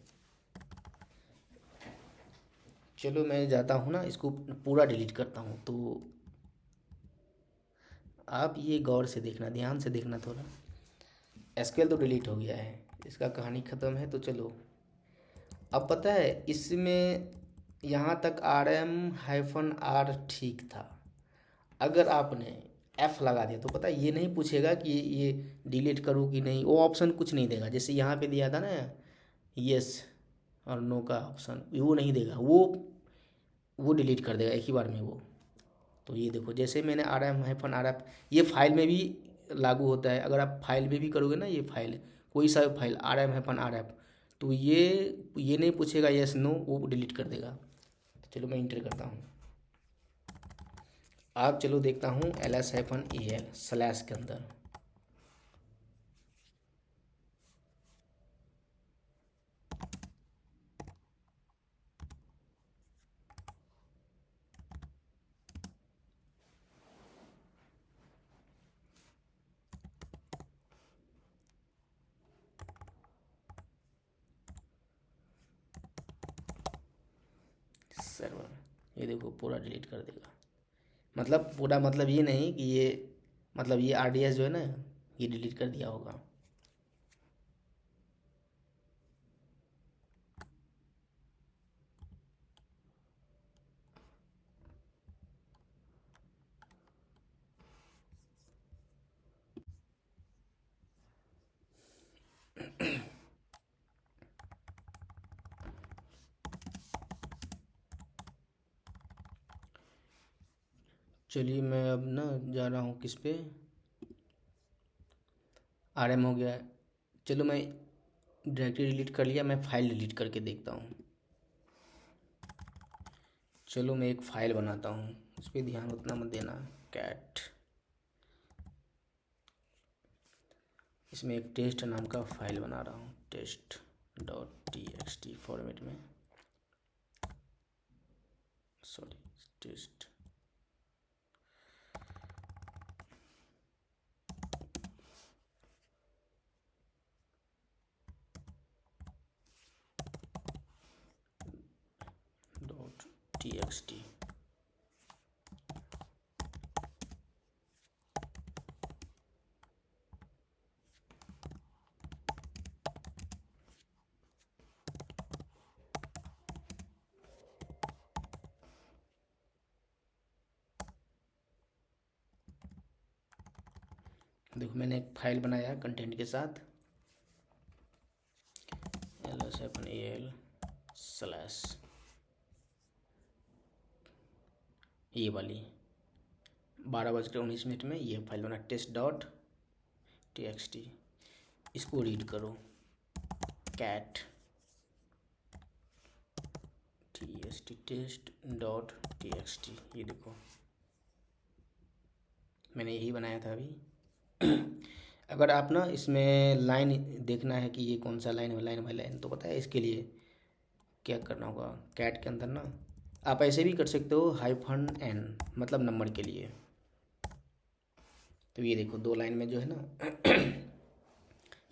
चलो मैं जाता हूँ ना, इसको पूरा डिलीट करता हूँ। तो आप ये गौर से देखना, ध्यान से देखना थोड़ा। एसक्यूएल तो डिलीट हो गया है, इसका कहानी ख़त्म है। तो चलो अब पता है इसमें यहाँ तक RM-R ठीक था। अगर आपने F लगा दिया तो पता है ये नहीं पूछेगा कि ये डिलीट करूँ कि नहीं, वो ऑप्शन कुछ नहीं देगा। जैसे यहाँ पे दिया था ना यस और नो का ऑप्शन, वो नहीं देगा, वो डिलीट कर देगा एक ही बार में वो। तो ये देखो जैसे मैंने RM-RF, ये फाइल में भी लागू होता है। अगर आप फाइल में भी करोगे ना, ये फाइल कोई सा फाइल RM-RF, तो ये नहीं पूछेगा यस नो, वो डिलीट कर देगा। तो चलो मैं इंटर करता हूँ। अब चलो देखता हूँ LS-AL स्लैश के अंदर। सर्वर, ये देखो पूरा डिलीट कर देगा। मतलब पूरा मतलब ये नहीं कि ये मतलब ये RDS जो है ना, ये डिलीट कर दिया होगा। चलिए मैं अब ना जा रहा हूँ किस पे, RM हो गया। चलो मैं डायरेक्टरी डिलीट कर लिया, मैं फाइल डिलीट करके देखता हूँ। चलो मैं एक फ़ाइल बनाता हूँ, उस पर ध्यान उतना मत देना। कैट, इसमें एक टेस्ट नाम का फ़ाइल बना रहा हूँ, test.txt फॉर्मेट में, सॉरी टेस्ट। .txt देखो मैंने एक फ़ाइल बनाया कंटेंट के साथ, ls-al स्लैश ये वाली 12:19 में ये फाइल बना test.txt। इसको रीड करो, कैट test.txt। ये देखो मैंने यही बनाया था अभी। अगर आप ना इसमें लाइन देखना है कि ये कौन सा लाइन है, लाइन बाई लाइन, तो पता है इसके लिए क्या करना होगा। कैट के अंदर ना आप ऐसे भी कर सकते हो, -n मतलब नंबर के लिए। तो ये देखो दो लाइन में जो है ना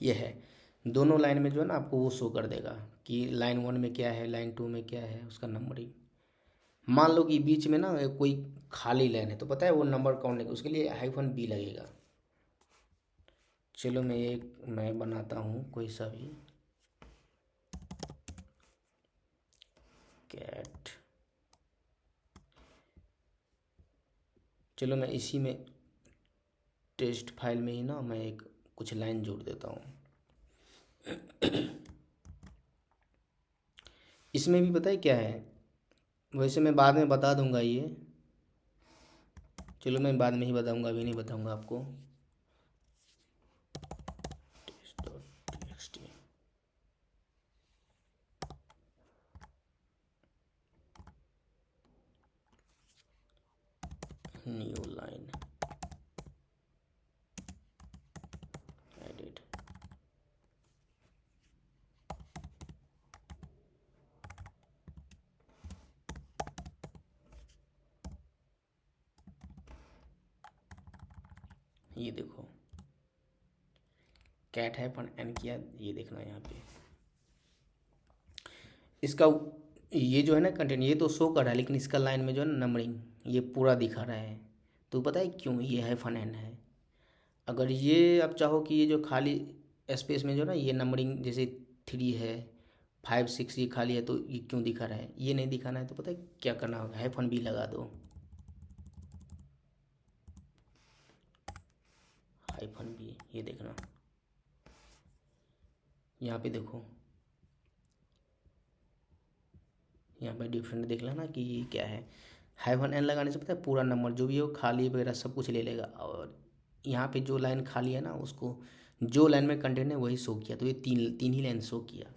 ये है, दोनों लाइन में जो है ना आपको वो शो कर देगा कि लाइन 1 में क्या है, लाइन 2 में क्या है, उसका नंबरिंग। मान लो कि बीच में ना कोई खाली लाइन है, तो पता है वो नंबर काउंट नहीं, उसके लिए -b लगेगा। चलो मैं बनाता हूँ कोई सा भी कैट। चलो मैं इसी में टेस्ट फाइल में ही ना मैं एक कुछ लाइन जोड़ देता हूँ। इसमें भी पता है क्या है, वैसे मैं बाद में बता दूंगा ये। चलो मैं बाद में ही बताऊंगा, अभी नहीं बताऊंगा आपको। test.txt new line edit. ये देखो कैट है पर एन किया, ये देखना यहाँ पे इसका ये जो है ना कंटेंट, ये तो शो कर रहा है, लेकिन इसका लाइन में जो है ना नंबरिंग ये पूरा दिखा रहा है। तो पता है क्यों, ये है फन एन है। अगर ये आप चाहो कि ये जो खाली स्पेस में जो ना ये नंबरिंग जैसे 3 है, 5 6 ये खाली है, तो ये क्यों दिखा रहा है, ये नहीं दिखाना है तो पता है क्या करना होगा, -b लगा दो, -b। ये देखना यहाँ पे देखो, यहाँ पे डिफरेंट देख लेना कि ये क्या है। -n लगाने से पता है पूरा नंबर जो भी हो खाली वगैरह सब कुछ ले लेगा, और यहाँ पे जो लाइन खाली है ना उसको, जो लाइन में कंटेंट है वही शो किया, तो ये तीन तीन ही लाइन शो किया।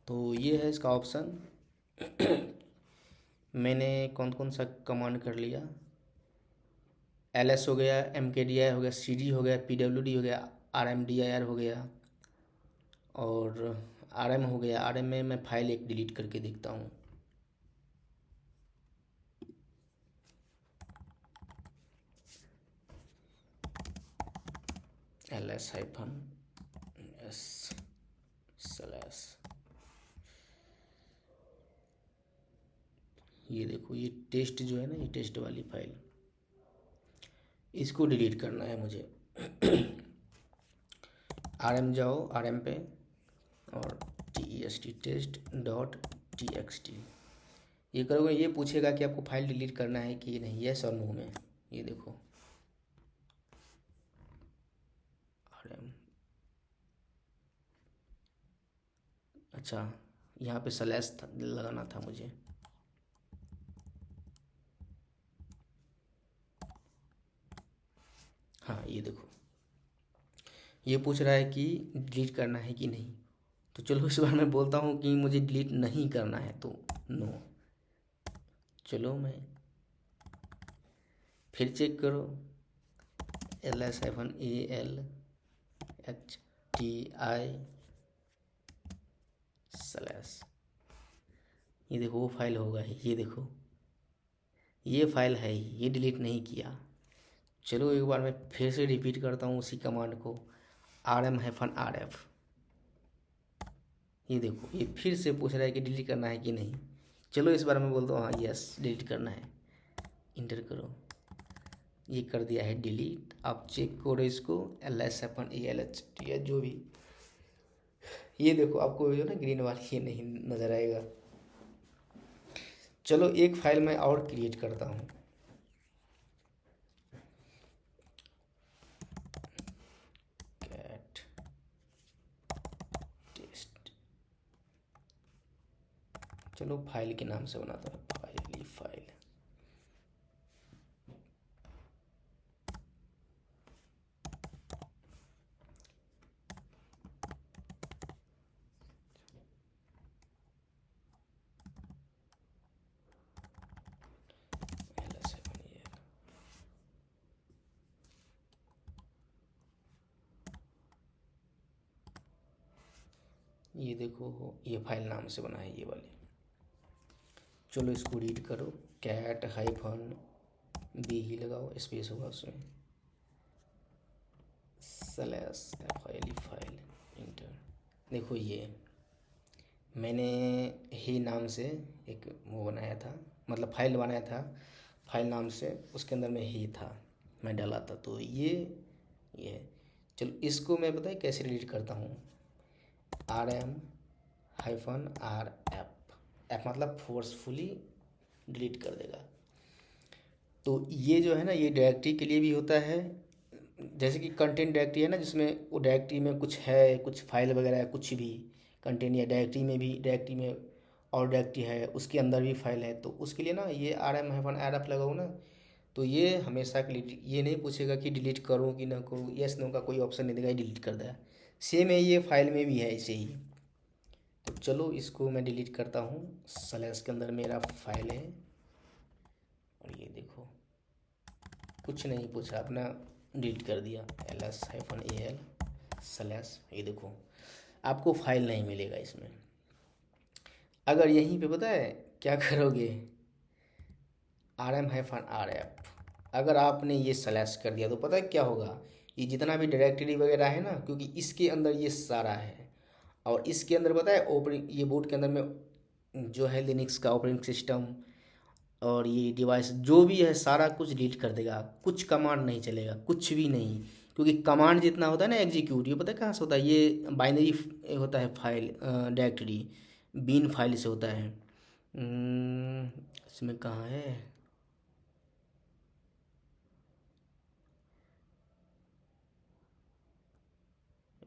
तो ये है इसका ऑप्शन। मैंने कौन कौन सा कमांड कर लिया, ls हो गया, mkdir हो गया, cd हो गया, pwd हो गया, rmdir हो गया, और rm हो गया। rm में मैं फाइल एक डिलीट करके देखता हूँ। ls-s स्लैश, ये देखो ये टेस्ट जो है ना, ये टेस्ट वाली फाइल, इसको डिलीट करना है मुझे। rm जाओ, rm पे, और test.txt ये करोगे, ये पूछेगा कि आपको फाइल डिलीट करना है कि नहीं, यस और नो में। ये देखो rm, अच्छा यहाँ पे स्लैश लगाना था मुझे। ये देखो, ये पूछ रहा है कि डिलीट करना है कि नहीं। तो चलो इस बार मैं बोलता हूँ कि मुझे डिलीट नहीं करना है, तो नो। चलो मैं फिर चेक करो, LS-ALHTI/, ये देखो वो फाइल होगा ही, ये देखो ये फाइल है ही, ये डिलीट नहीं किया। चलो एक बार मैं फिर से रिपीट करता हूँ उसी कमांड को, RM-RF। ये देखो ये फिर से पूछ रहा है कि डिलीट करना है कि नहीं। चलो इस बार मैं बोलता हूँ हाँ यस डिलीट करना है, इंटर करो। ये कर दिया है डिलीट। आप चेक करो इसको, LS-ALH या जो भी, ये देखो आपको जो ना ग्रीन वाली ये नहीं नज़र आएगा। चलो एक फाइल मैं और क्रिएट करता हूँ, कैट टेस्ट। चलो फाइल के नाम से बनाता हूँ, फाइल। ये देखो ये फाइल नाम से बना है ये वाली। चलो इसको रीड करो, CAT-B ही लगाओ, स्पेस होगा उसमें, /FILE, इंटर। देखो ये मैंने ही नाम से एक वो बनाया था, मतलब फाइल बनाया था, फाइल नाम से, उसके अंदर में ही था, मैं डाला था, तो ये चलो इसको मैं बताए कैसे डिलीट करता हूँ, RM-RF, एफ मतलब फोर्सफुली डिलीट कर देगा। तो ये जो है ना, ये डायरेक्टरी के लिए भी होता है, जैसे कि कंटेंट डायरेक्टरी है ना, जिसमें वो डायरेक्टरी में कुछ है, कुछ फाइल वगैरह है, कुछ भी कंटेंट, या डायरेक्टरी में भी, डायरेक्टरी में और डायरेक्टरी है उसके अंदर भी फाइल है, तो उसके लिए ना ये RM-RF लगाओ ना, तो ये हमेशा के लिए ये नहीं पूछेगा कि डिलीट करूँ कि ना करूँ, यस नो का कोई ऑप्शन नहीं देगा, डिलीट कर देगा। सेम है ये फाइल में भी है ऐसे ही। तो चलो इसको मैं डिलीट करता हूँ, स्लैश के अंदर मेरा फाइल है, और ये देखो कुछ नहीं पूछा, अपना डिलीट कर दिया, LS-AL/, ये देखो आपको फाइल नहीं मिलेगा इसमें। अगर यहीं पे पता है क्या करोगे, RM-RF, अगर आपने ये स्लैश कर दिया तो पता है क्या होगा, ये जितना भी डायरेक्टरी वगैरह है ना, क्योंकि इसके अंदर ये सारा है, और इसके अंदर पता है ऑपरेटिंग, ये बोर्ड के अंदर में जो है लिनक्स का ऑपरेटिंग सिस्टम, और ये डिवाइस जो भी है सारा कुछ डिलीट कर देगा, कुछ कमांड नहीं चलेगा, कुछ भी नहीं, क्योंकि कमांड जितना होता है ना एग्जीक्यूट, ये पता है कहाँ से होता है, ये बाइनरी होता है फाइल, डायरेक्टरी बीन फाइल से होता है। इसमें कहाँ है,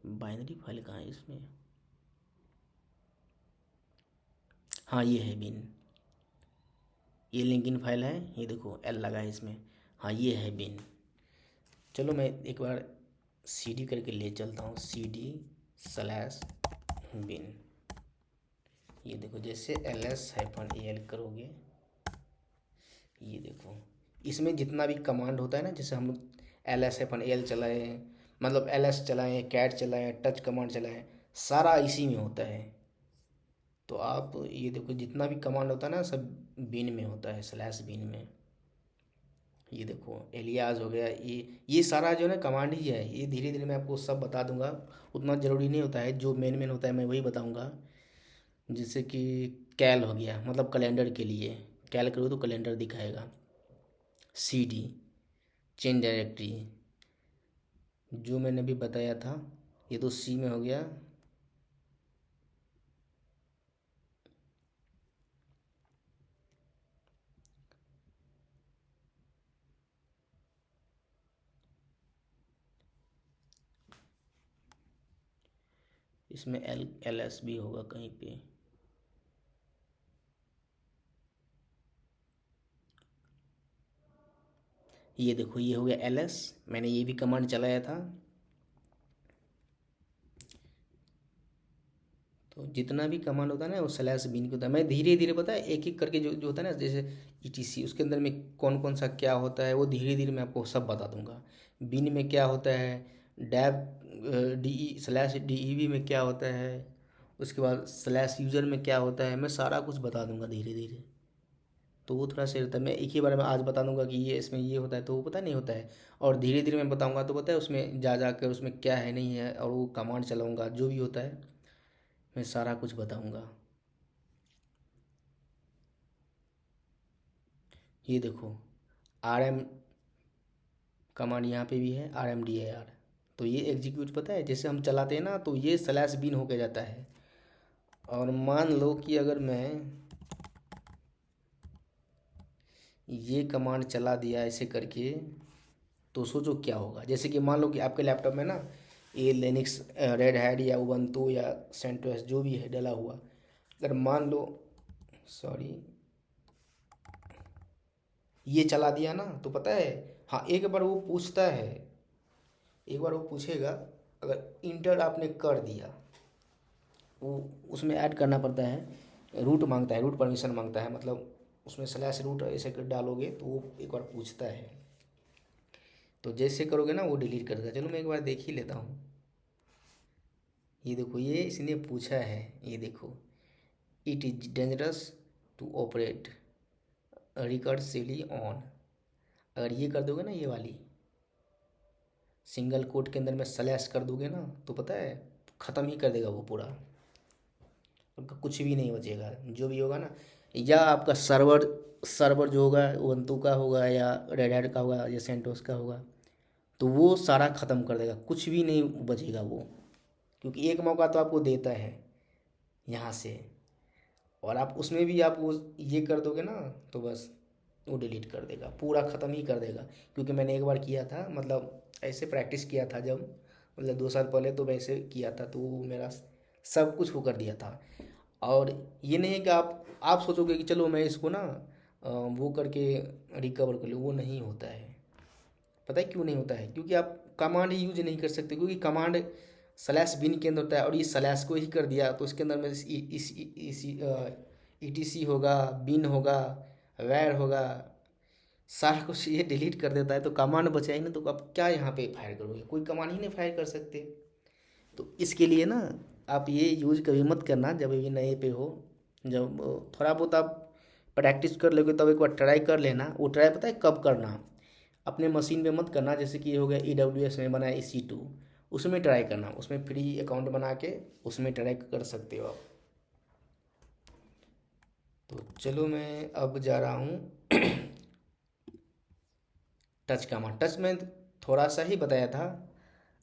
बाइनरी फाइल कहाँ है इसमें, हाँ ये है बिन, ये लिंकिन फाइल है, ये देखो एल लगा है इसमें, हाँ ये है बिन। चलो मैं एक बार CD करके ले चलता हूँ, CD/bin। ये देखो जैसे LS-AL करोगे, ये देखो इसमें जितना भी कमांड होता है ना, जैसे हम लोग LS-AL चलाएं, मतलब LS चलाएं, कैट चलाएं, टच कमांड चलाएं, सारा इसी में होता है। तो आप ये देखो जितना भी कमांड होता है ना, सब बिन में होता है, /bin में। ये देखो एलियाज हो गया, ये सारा जो है ना कमांड ही है, ये धीरे धीरे मैं आपको सब बता दूंगा, उतना ज़रूरी नहीं होता है, जो मेन मेन होता है मैं वही बताऊंगा। जैसे कि कैल हो गया, मतलब कैलेंडर के लिए, कैल करो तो कैलेंडर दिखाएगा। CD चेंज डायरेक्टरी, जो मैंने अभी बताया था, ये तो C में हो गया। इसमें LS भी होगा कहीं पे, ये देखो ये हो गया ls, मैंने ये भी कमांड चलाया था। तो जितना भी कमांड होता है ना वो स्लैश बिन के होता है। मैं धीरे धीरे पता है एक एक करके जो जो होता है ना, जैसे etc उसके अंदर में कौन कौन सा क्या होता है वो धीरे धीरे मैं आपको सब बता दूंगा। बिन में क्या होता है, डैब डी स्लैश DEV में क्या होता है, उसके बाद स्लैश यूज़र में क्या होता है, मैं सारा कुछ बता दूंगा धीरे धीरे। तो वो थोड़ा सा रहता है, मैं एक ही बार में आज बता दूंगा कि ये इसमें ये होता है तो वो पता नहीं होता है। और धीरे धीरे मैं बताऊंगा तो पता है उसमें जा जा कर उसमें क्या है नहीं है, और वो कमांड चलाऊंगा जो भी होता है मैं सारा कुछ बताऊंगा। ये देखो RM कमांड यहाँ पे भी है, RMDIR। तो ये एग्जीक्यूट पता है जैसे हम चलाते हैं ना तो ये स्लैश बिन होके जाता है। और मान लो कि अगर मैं ये कमांड चला दिया ऐसे करके, तो सोचो क्या होगा। जैसे कि मान लो कि आपके लैपटॉप में ना ये लिनक्स रेड हैट या उबंटू या सेंटोस जो भी है डला हुआ, अगर मान लो सॉरी ये चला दिया ना तो पता है, हाँ एक बार वो पूछता है, एक बार वो पूछेगा अगर इंटर आपने कर दिया, वो उसमें ऐड करना पड़ता है, रूट मांगता है, रूट परमिशन मांगता है, मतलब उसमें स्लैश रूट ऐसे कर डालोगे तो वो एक बार पूछता है। तो जैसे करोगे ना वो डिलीट कर देगा। चलो मैं एक बार देख ही लेता हूँ। ये देखो ये इसने पूछा है, ये देखो it is dangerous to operate recursively on. अगर ये कर दोगे ना ये वाली सिंगल कोट के अंदर में स्लैश कर दोगे ना तो पता है ख़त्म ही कर देगा वो पूरा, उनका कुछ भी नहीं बचेगा जो भी होगा ना। या आपका सर्वर सर्वर जो होगा उबंटू का होगा या रेड हैट का होगा या सेंटोस का होगा, तो वो सारा ख़त्म कर देगा, कुछ भी नहीं बचेगा वो। क्योंकि एक मौका तो आपको देता है यहाँ से, और आप उसमें भी आप वो ये कर दोगे ना तो बस वो डिलीट कर देगा, पूरा ख़त्म ही कर देगा। क्योंकि मैंने एक बार किया था, मतलब ऐसे प्रैक्टिस किया था जब, मतलब 2 साल पहले तो वैसे किया था तो वो मेरा सब कुछ वो कर दिया था। और ये नहीं है कि आप सोचोगे कि चलो मैं इसको ना वो करके रिकवर कर लूँ, वो नहीं होता है। पता है क्यों नहीं होता है? क्योंकि आप कमांड ही यूज नहीं कर सकते, क्योंकि कमांड स्लैश बिन के अंदर होता है और ये स्लैश को ही कर दिया तो इसके अंदर में इस ETC होगा, बिन होगा, वैर होगा, सारा कुछ ये डिलीट कर देता है। तो कमांड बचा ही ना, तो आप क्या यहाँ पे फायर करोगे? कोई कमांड ही नहीं फायर कर सकते। तो इसके लिए ना आप ये यूज कभी मत करना जब भी नए पे हो। जब थोड़ा बहुत आप प्रैक्टिस कर लोगे तब एक बार ट्राई कर लेना। वो ट्राई पता है कब करना, अपने मशीन पे मत करना। जैसे कि ये हो गया AWS में बना है EC2, उसमें ट्राई करना, उसमें फ्री अकाउंट बना के उसमें ट्राई कर सकते हो आप। तो चलो मैं अब जा रहा हूँ टच कमांड। टच में थोड़ा सा ही बताया था,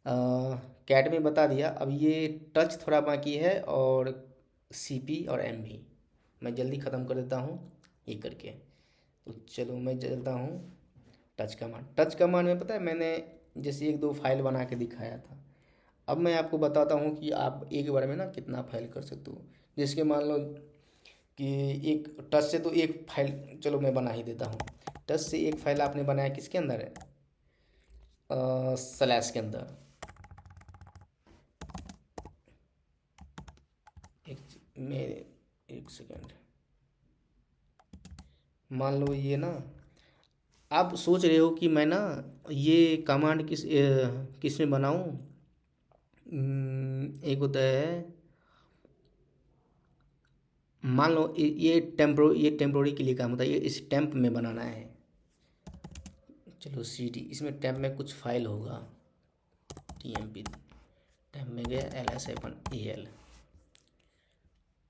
कैट में बता दिया। अब ये टच थोड़ा बाकी है, और CP और MV मैं जल्दी ख़त्म कर देता हूँ ये करके। तो चलो मैं चलता हूँ टच कमांड। टच कमांड में पता है मैंने जैसे 1-2 फाइल बना के दिखाया था। अब मैं आपको बताता हूँ कि आप एक बार में ना कितना फाइल कर सकते हो। जैसे कि मान लो कि एक टच से तो एक फाइल चलो मैं बना ही देता हूँ। टच से एक फाइल आपने बनाया किसके अंदर है, स्लैश के अंदर। एक सेकेंड, मान लो ये ना आप सोच रहे हो कि मैं ना ये कमांड किस में बनाऊं। एक होता है, मान लो ये टेम्प्रोरी के लिए काम होता है, ये इस टेम्प में बनाना है। चलो CD इसमें टेम्प में कुछ फाइल होगा, TMP टेम्प में गया LS-AL।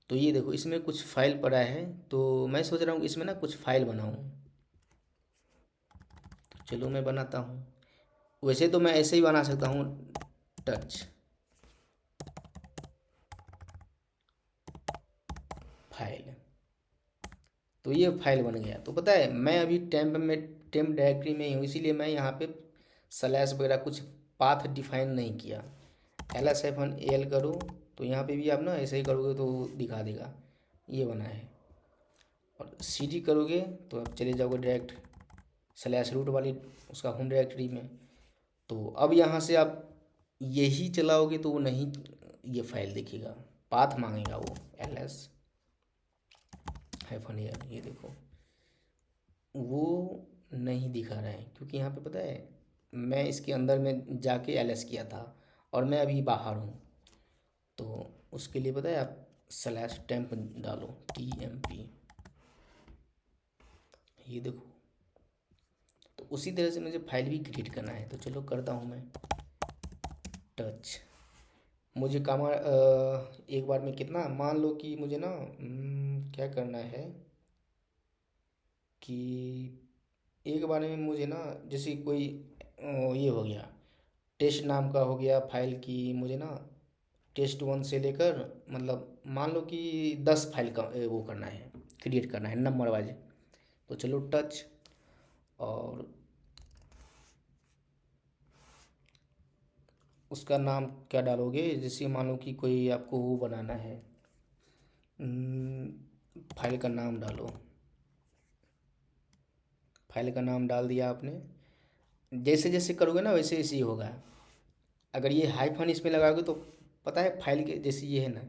तो ये देखो इसमें कुछ फाइल पड़ा है, तो मैं सोच रहा हूँ इसमें ना कुछ फाइल बनाऊँ। तो चलो मैं बनाता हूँ। वैसे तो मैं ऐसे ही बना सकता हूँ, टच फाइल, तो ये फाइल बन गया। तो पता है मैं अभी टेम्प डायरेक्टरी में ही हूँ, इसीलिए मैं यहाँ पे स्लैश वगैरह कुछ पाथ डिफाइन नहीं किया। LS-AL करो तो यहाँ पे भी आप ना ऐसे ही करोगे तो दिखा देगा ये बना है। और CD करोगे तो आप चले जाओगे डायरेक्ट स्लैश रूट वाली उसका होम डायरेक्टरी में। तो अब यहाँ से आप यही चलाओगे तो वो नहीं, ये फाइल दिखेगा, पाथ मांगेगा वो ls हाइफन ये देखो वो नहीं दिखा रहा है, क्योंकि यहाँ पे पता है मैं इसके अंदर में जाके ls किया था और मैं अभी बाहर हूँ। तो उसके लिए पता है आप स्लैश टेम्प डालो, tmp, ये देखो। तो उसी तरह से मुझे फाइल भी क्रिएट करना है, तो चलो करता हूँ मैं टच। मुझे काम एक बार में कितना, मान लो कि मुझे ना क्या करना है कि एक बार में मुझे ना, जैसे कोई ये हो गया, टेस्ट नाम का हो गया फाइल की, मुझे ना test1 से लेकर मतलब मान लो कि 10 फाइल का वो करना है, क्रिएट करना है नंबर वाइज। तो चलो टच, और उसका नाम क्या डालोगे, जैसे मान लो कि कोई आपको वो बनाना है, फाइल का नाम डालो। फाइल का नाम डाल दिया आपने, जैसे जैसे करोगे ना वैसे वैसे ही होगा। अगर ये हाइफन इसमें लगाओगे तो पता है फाइल के जैसे ये है ना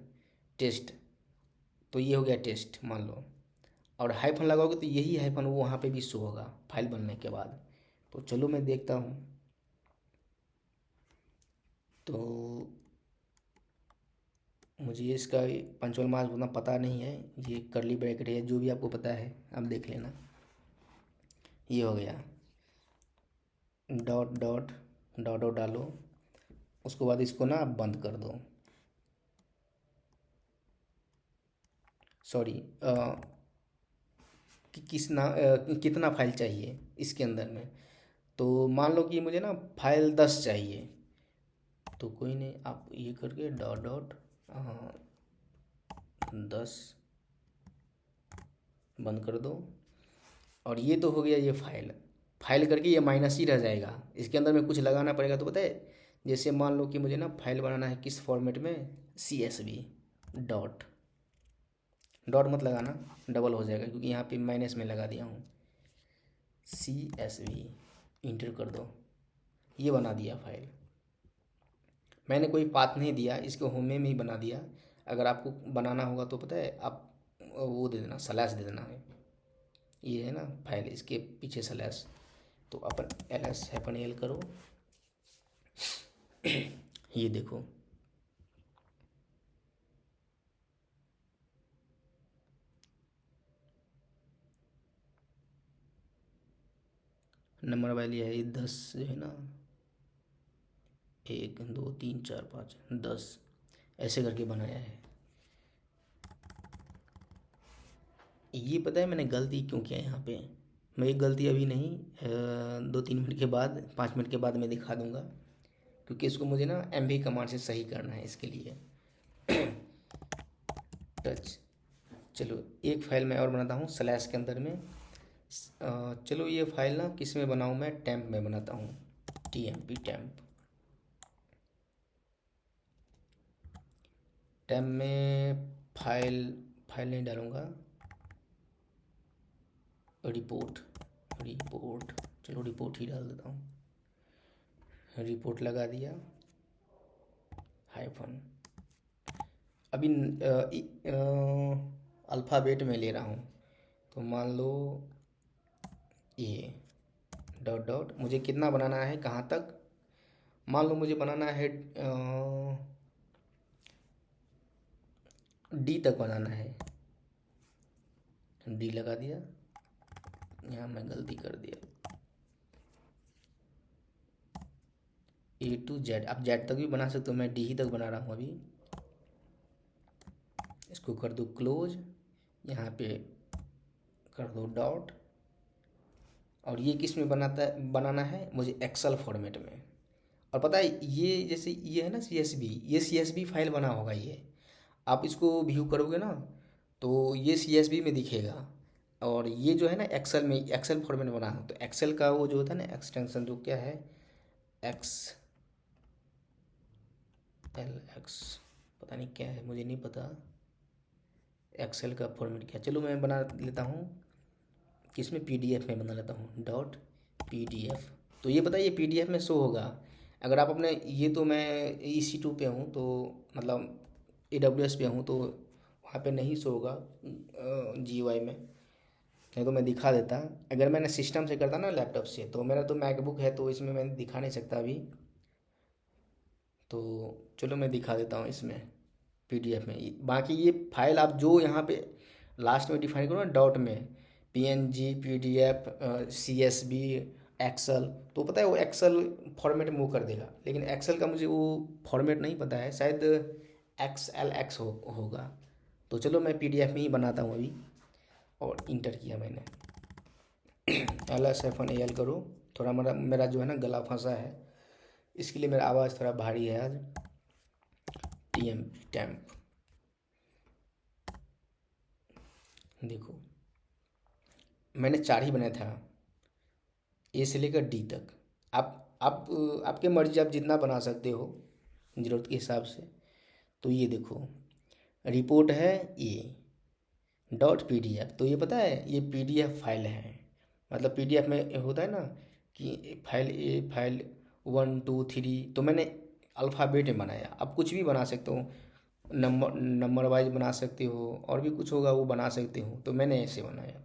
टेस्ट, तो ये हो गया टेस्ट मान लो, और हाइफन लगाओगे तो यही हाइफन वो वहाँ पे भी शो होगा फाइल बनने के बाद। तो चलो मैं देखता हूँ। तो मुझे इसका पंचुअल मार्क्स उतना पता नहीं है, ये करली ब्रैकेट है, जो भी आपको पता है आप देख लेना। ये हो गया, डॉट डॉट डॉट डॉट डालो, उसके बाद इसको ना आप बंद कर दो। सॉरी, कि कितना फाइल चाहिए इसके अंदर में। तो मान लो कि मुझे ना फाइल 10 चाहिए, तो कोई नहीं, आप ये करके डॉट डॉट 10 बंद कर दो। और ये तो हो गया ये फाइल, फाइल करके ये माइनस ही रह जाएगा, इसके अंदर में कुछ लगाना पड़ेगा। तो पता है, जैसे मान लो कि मुझे ना फाइल बनाना है किस फॉर्मेट में, CSV, डॉट डॉट मत लगाना, डबल हो जाएगा, क्योंकि यहाँ पे माइनस में लगा दिया हूँ। CSV इंटर कर दो, ये बना दिया फाइल। मैंने कोई पाथ नहीं दिया, इसको होमे में ही बना दिया। अगर आपको बनाना होगा तो पता है आप वो दे देना, स्लैश दे देना है, ये है ना फाइल, इसके पीछे स्लैश। तो अपन ls हैपन एल करो, ये देखो नंबर वाली है ये 10 जो है ना, 1 2 3 4 5 10 ऐसे करके बनाया है। ये पता है मैंने गलती क्यों किया यहाँ पे, मैं ये गलती अभी नहीं 2-3 मिनट के बाद, 5 मिनट के बाद मैं दिखा दूंगा, क्योंकि इसको मुझे ना MV कमांड से सही करना है इसके लिए। टच, चलो एक फाइल मैं और बनाता हूँ स्लैश के अंदर में। चलो ये फाइल ना किस में बनाऊँ, मैं टेम्प में बनाता हूँ, TMP टेम्प। टेम्प में फाइल फाइल नहीं डालूँगा, रिपोर्ट रिपोर्ट, चलो रिपोर्ट ही डाल देता हूँ। रिपोर्ट लगा दिया, हाइफन। अभी अल्फ़ाबेट में ले रहा हूँ, तो मान लो ये डॉट डॉट, मुझे कितना बनाना है कहाँ तक, मान लो मुझे बनाना है D तक बनाना है, D लगा दिया। यहाँ मैं गलती कर दिया, A to Z, आप Z तक भी बना सकते हो, मैं D ही तक बना रहा हूँ अभी। इसको कर दो क्लोज, यहाँ पे कर दो डॉट। और ये किस में बनाना है मुझे, एक्सेल फॉर्मेट में। और पता है ये जैसे ये है ना CSV, ये CSV फाइल बना होगा ये, आप इसको व्यू करोगे ना तो ये CSV में दिखेगा। और ये जो है ना एक्सेल में, एक्सेल फॉर्मेट में बना है, तो एक्सेल का वो जो होता है ना एक्सटेंशन, जो क्या है XLX, पता नहीं क्या है, मुझे नहीं पता एक्सेल का फॉर्मेट क्या। चलो मैं बना लेता हूँ किस में, PDF में बना लेता हूँ, डॉट PDF। तो ये पता है, ये PDF में शो होगा। अगर आप अपने ये, तो मैं EC2 पे हूँ, तो मतलब AWS पे हूँ, तो वहाँ पे नहीं शो होगा GUI में। नहीं तो मैं दिखा देता। अगर मैंने सिस्टम से करता ना, लैपटॉप से, तो मेरा तो मैकबुक है, तो इसमें मैं दिखा नहीं सकता अभी। तो चलो मैं दिखा देता हूँ इसमें PDF में। बाकी ये फाइल आप जो यहाँ पे लास्ट में डिफाइन करो ना डॉट में, PNG, PDF, CSV, एक्सेल, तो पता है वो एक्सेल फॉर्मेट मूव कर देगा। लेकिन एक्सेल का मुझे वो फॉर्मेट नहीं पता है, शायद XLX होगा। तो चलो मैं PDF में ही बनाता हूँ अभी। और इंटर किया मैंने, LS-AL करो। थोड़ा मेरा मेरा जो है ना गला फंसा है, इसके लिए मेरा आवाज़ थोड़ा भारी है आज। TMP टैम्प, देखो मैंने 4 ही बनाया था, A से लेकर D तक। आप आपके मर्जी, आप जितना बना सकते हो ज़रूरत के हिसाब से। तो ये देखो, रिपोर्ट है ये .PDF। तो ये पता है ये PDF फाइल है। मतलब PDF में होता है ना कि फाइल A, फाइल 1 2 3, तो मैंने अल्फ़ाबेट में बनाया। आप कुछ भी बना सकते हो, नंबर वाइज बना सकते हो, और भी कुछ होगा वो बना सकते हो। तो मैंने ऐसे बनाया।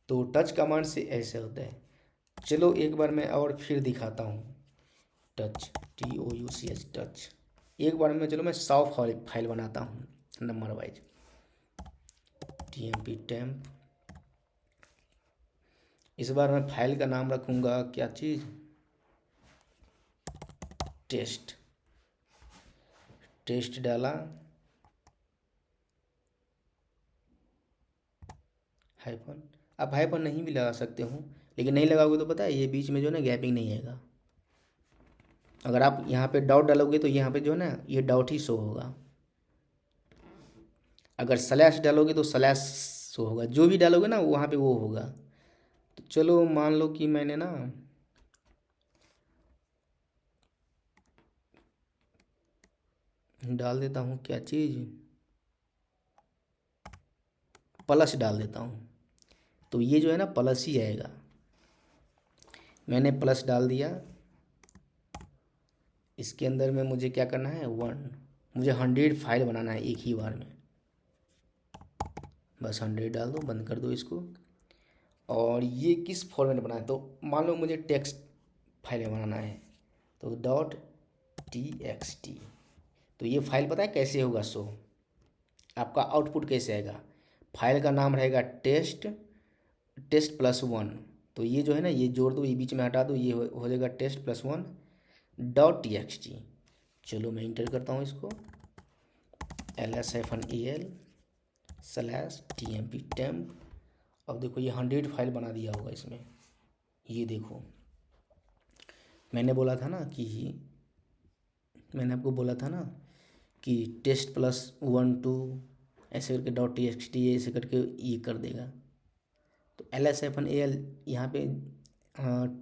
तो टच कमांड से ऐसे होता है। चलो एक बार मैं और फिर दिखाता हूँ। Touch, TOUCH, touch. एक बार में चलो मैं 100 फाइल बनाता हूँ नंबर वाइज। TMP temp. इस बार मैं फाइल का नाम रखूँगा क्या चीज़, टेस्ट। टेस्ट डाला, हाइफन। आप हाइफन नहीं भी लगा सकते हो, लेकिन नहीं लगाओगे तो पता है ये बीच में जो है ना गैपिंग नहीं आएगा। अगर आप यहाँ पे डॉट डालोगे तो यहाँ पे जो है ना ये डॉट ही शो होगा। अगर स्लैश डालोगे तो स्लैश शो होगा। जो भी डालोगे ना वहाँ पे वो होगा। तो चलो मान लो कि मैंने ना डाल देता हूँ क्या चीज़, प्लस डाल देता हूँ। तो ये जो है ना प्लस ही आएगा। मैंने प्लस डाल दिया। इसके अंदर में मुझे क्या करना है, 1, मुझे 100 फाइल बनाना है एक ही बार में। बस 100 डाल दो, बंद कर दो इसको। और ये किस फॉर्मेट बनाना है, तो मान लो मुझे टेक्स्ट फाइल बनाना है, तो .txt। तो ये फाइल पता है कैसे होगा शो, आपका आउटपुट कैसे आएगा। फाइल का नाम रहेगा टेस्ट, टेस्ट+1। तो ये जो है ना ये जोड़ दो, ये बीच में हटा दो, ये हो जाएगा टेस्ट+1 .txt। चलो मैं इंटर करता हूँ इसको, LS-AL/TMP टैम्प। अब देखो ये 100 फाइल बना दिया होगा इसमें। ये देखो मैंने बोला था ना कि, मैंने आपको बोला था ना कि टेस्ट+1 2 ऐसे करके .txt ऐसे करके ये कर देगा। तो LS-AL यहाँ पे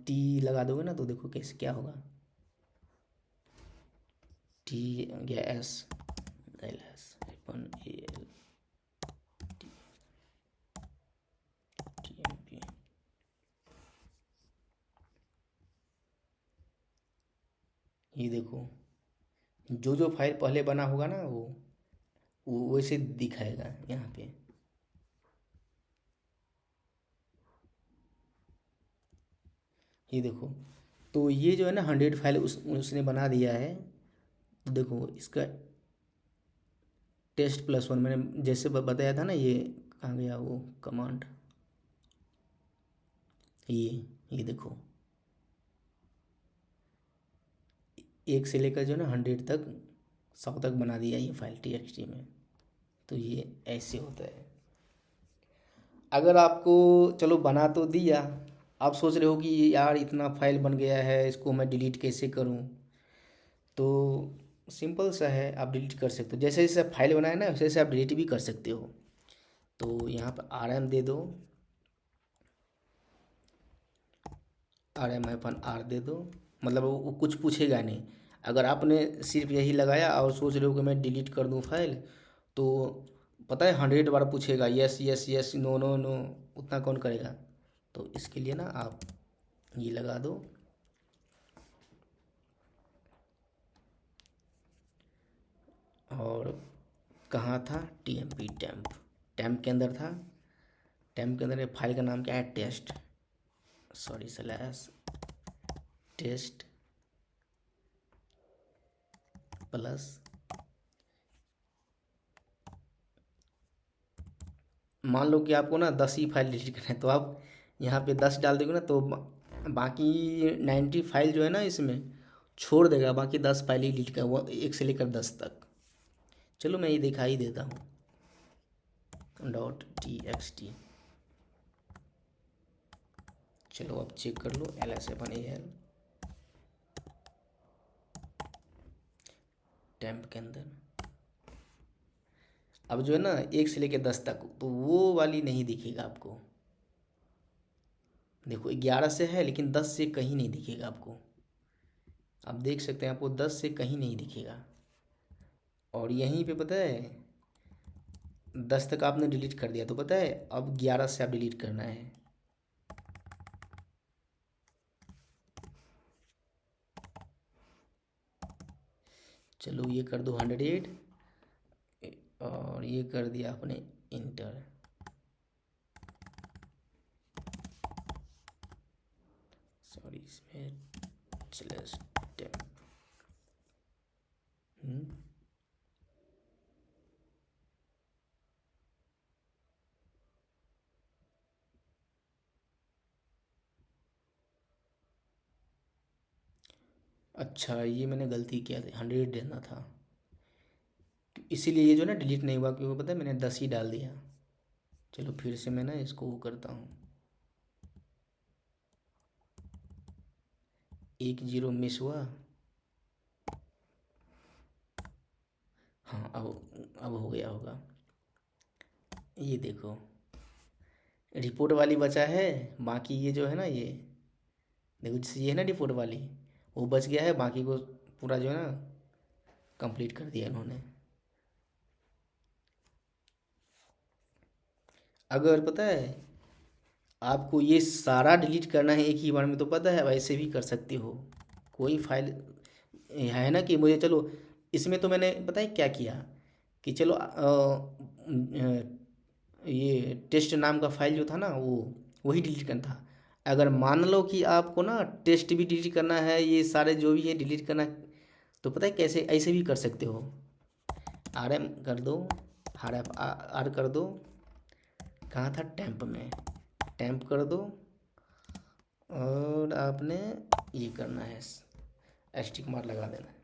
टी लगा दोगे ना, तो देखो कैसे क्या होगा। टी या एस, LS-AL TMP। ये देखो जो जो फाइल पहले बना होगा ना वो वैसे दिखाएगा यहाँ पे। ये देखो, तो ये जो है ना 100 फाइल उसने बना दिया है। तो देखो इसका टेस्ट+1 मैंने जैसे बताया था ना, ये कहाँ गया वो कमांड, ये देखो 1 से लेकर जो है ना 100 तक, 100 तक बना दिया ये फाइल TXT में। तो ये ऐसे होता है। अगर आपको, चलो बना तो दिया, आप सोच रहे हो कि यार इतना फाइल बन गया है, इसको मैं डिलीट कैसे करूं, तो सिंपल सा है, आप डिलीट कर सकते हो। जैसे जैसे फाइल बनाए ना वैसे वैसे आप डिलीट भी कर सकते हो। तो यहाँ पर RM दे दो, RM-R दे दो। मतलब वो कुछ पूछेगा नहीं। अगर आपने सिर्फ यही लगाया और सोच रहे हो कि मैं डिलीट कर दूँ फाइल, तो पता है 100 बार पूछेगा, yes yes yes, no no no, उतना कौन करेगा। तो इसके लिए ना आप ये लगा दो। और कहाँ था, टीएमपी टेम्प, टेम्प के अंदर था। टेम्प के अंदर फाइल का नाम क्या है, test, sorry slash test plus, मान लो कि आपको ना 10 ही फाइल डिलीट करना है, तो आप यहाँ पे 10 डाल दोगे ना, तो बाकी 90 फाइल जो है ना इसमें छोड़ देगा, बाकी 10 फाइल ही डिलीट कर, वो 1 से लेकर 10 तक। चलो मैं ये दिखा ही देता हूँ, .txt। चलो अब चेक कर लो, LS7AL टेम्प के अंदर। अब जो है ना 1 से लेकर 10 तक, तो वो वाली नहीं दिखेगा आपको। देखो 11 से है, लेकिन 10 से कहीं नहीं दिखेगा आपको। आप देख सकते हैं, आपको 10 से कहीं नहीं दिखेगा। और यहीं पे पता है 10 तक आपने डिलीट कर दिया, तो पता है अब 11 से आप डिलीट करना है। चलो ये कर दो 100, और ये कर दिया आपने इंटर। सॉरी, इसमें स्लैश टेम्प। अच्छा, ये मैंने गलती किया था, 100 देना था, इसीलिए ये जो ना डिलीट नहीं हुआ, क्योंकि पता है मैंने 10 ही डाल दिया। चलो फिर से मैं ना इसको वो करता हूँ, 1 0 मिस हुआ। हाँ, अब हो गया होगा। ये देखो रिपोर्ट वाली बचा है, बाकी ये जो है ना, ये देखो जैसे ये है ना रिपोर्ट वाली, वो बच गया है, बाकी को पूरा जो है ना कंप्लीट कर दिया इन्होंने। अगर पता है आपको ये सारा डिलीट करना है एक ही बार में, तो पता है वैसे भी कर सकते हो। कोई फाइल है ना कि मुझे, चलो इसमें तो मैंने पता है क्या किया कि चलो ये टेस्ट नाम का फाइल जो था ना, वो वही डिलीट करना था। अगर मान लो कि आपको ना टेस्ट भी डिलीट करना है, ये सारे जो भी है डिलीट करना है, तो पता है कैसे, ऐसे भी कर सकते हो। RM कर दो, RFR कर दो, कहाँ था, टेम्प में, टेम्प कर दो, और आपने ये करना है, एस्टिक मार लगा देना है।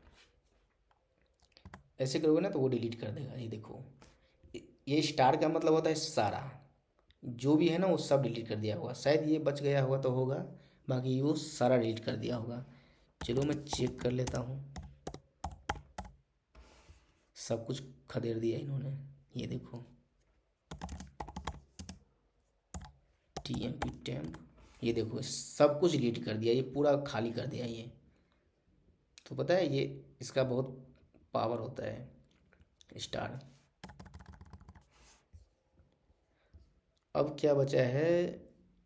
ऐसे करोगे ना तो वो डिलीट कर देगा। ये देखो, ये स्टार का मतलब होता है सारा, जो भी है ना वो सब डिलीट कर दिया होगा। शायद ये बच गया होगा तो होगा, बाकी वो सारा डिलीट कर दिया होगा। चलो मैं चेक कर लेता हूँ, सब कुछ खदेड़ दिया इन्होंने। ये देखो TMP टेम्प, ये देखो सब कुछ डिलीट कर दिया, ये पूरा खाली कर दिया ये। तो पता है ये इसका बहुत पावर होता है स्टार। अब क्या बचा है,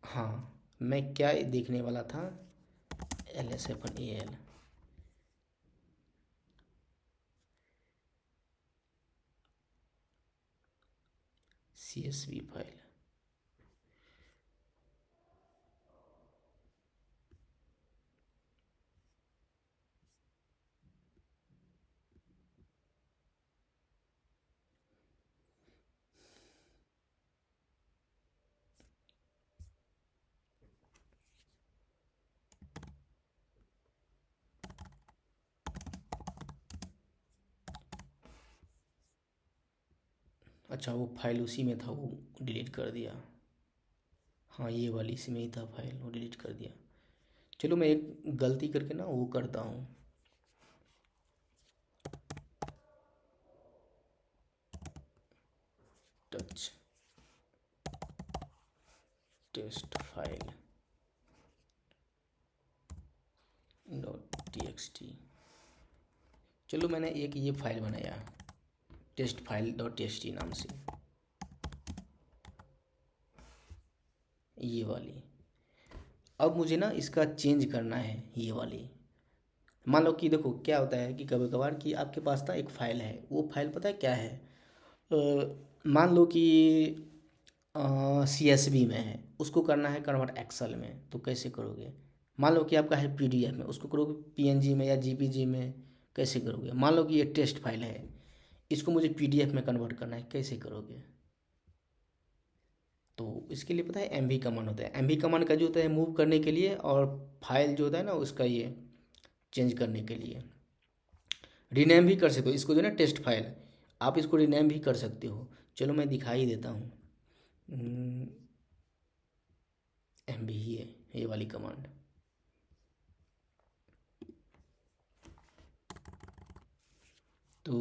हाँ मैं क्या देखने वाला था, LS7AL CSV फाइल। अच्छा, वो फाइल उसी में था, वो डिलीट कर दिया। हाँ ये वाली इसी में ही था फाइल, वो डिलीट कर दिया। चलो मैं एक गलती करके ना वो करता हूँ, टच टेस्ट फाइल .txt। चलो मैंने एक ये फाइल बनाया, टेस्ट फाइल .txt नाम से। ये वाली। अब मुझे ना इसका चेंज करना है ये वाली। मान लो कि देखो क्या होता है कि कभी कभार कि आपके पास ना एक फ़ाइल है, वो फाइल पता है क्या है, मान लो कि CSV में है, उसको करना है कन्वर्ट एक्सेल में, तो कैसे करोगे? मान लो कि आपका है PDF में, उसको करोगे PNG में या JPG में, कैसे करोगे? मान लो कि ये टेस्ट फाइल है, इसको मुझे PDF में कन्वर्ट करना है, कैसे करोगे? तो इसके लिए पता है MV कमांड होता है। MV कमांड का जो होता है मूव करने के लिए, और फाइल जो होता है ना उसका ये चेंज करने के लिए। रीनेम भी कर सकते हो इसको, जो है ना टेस्ट फाइल, आप इसको रीनेम भी कर सकते हो। चलो मैं दिखा ही देता हूँ। MV ही है ये वाली कमांड। तो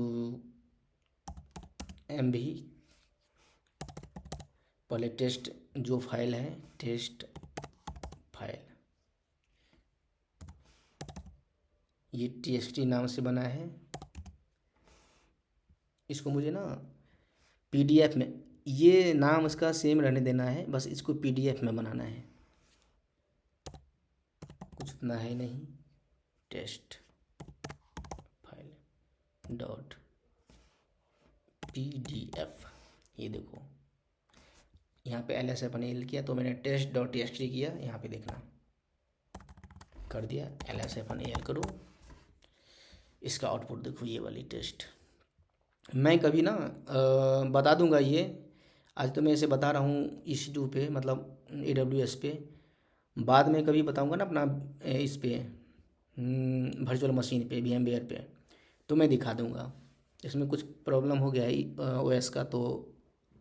MV पहले टेस्ट जो फाइल है, टेस्ट फाइल, ये TXT नाम से बना है। इसको मुझे ना PDF में, ये नाम इसका सेम रहने देना है, बस इसको PDF में बनाना है, कुछ इतना है नहीं। टेस्ट फाइल डॉट PDF, ये देखो यहाँ पे LS अपने एल किया, तो मैंने टेस्ट डॉट TXT किया, यहाँ पे देखना कर दिया, LS अपन एल करो, इसका आउटपुट देखो ये वाली टेस्ट। मैं कभी ना बता दूंगा ये, आज तो मैं इसे बता रहा हूँ EC2 पे, मतलब AWS पे, बाद में कभी बताऊंगा ना अपना इस पे वर्चुअल मशीन पे VMware पे, तो मैं दिखा दूंगा। इसमें कुछ प्रॉब्लम हो गया है OS का, तो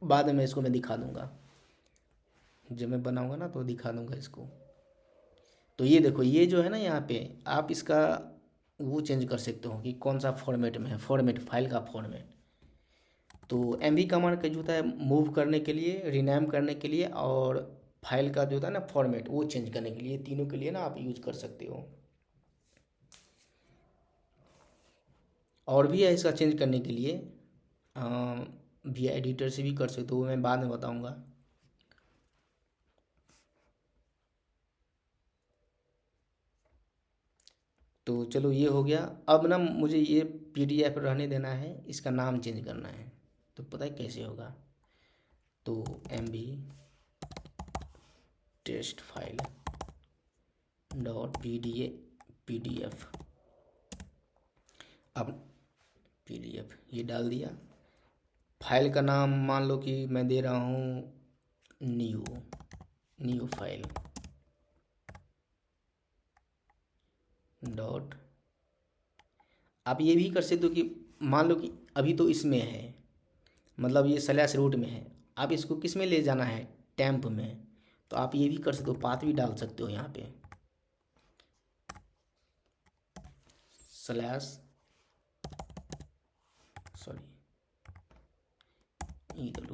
बाद में इसको मैं दिखा दूंगा, जब मैं बनाऊंगा ना तो दिखा दूंगा इसको। तो ये देखो, ये जो है ना यहाँ पे आप इसका वो चेंज कर सकते हो कि कौन सा फॉर्मेट में है, फॉर्मेट फाइल का फॉर्मेट। तो MV कमांड का जो होता है मूव करने के लिए, रीनेम करने के लिए, और फाइल का जो होता है ना फॉर्मेट वो चेंज करने के लिए, तीनों के लिए ना आप यूज कर सकते हो। और भी है इसका चेंज करने के लिए, via एडिटर से भी कर सकते हो, वो मैं बाद में बताऊंगा। तो चलो ये हो गया। अब ना मुझे ये PDF रहने देना है, इसका नाम चेंज करना है, तो पता है कैसे होगा? तो MV test file dot PDF, अब PDF ये डाल दिया। फाइल का नाम मान लो कि मैं दे रहा हूँ न्यू फाइल डॉट, आप ये भी कर सकते हो कि मान लो कि अभी तो इसमें है, मतलब ये स्लैश रूट में है, आप इसको किस में ले जाना है, टैम्प में, तो आप ये भी कर सकते हो, पाथ भी डाल सकते हो यहाँ पे, slash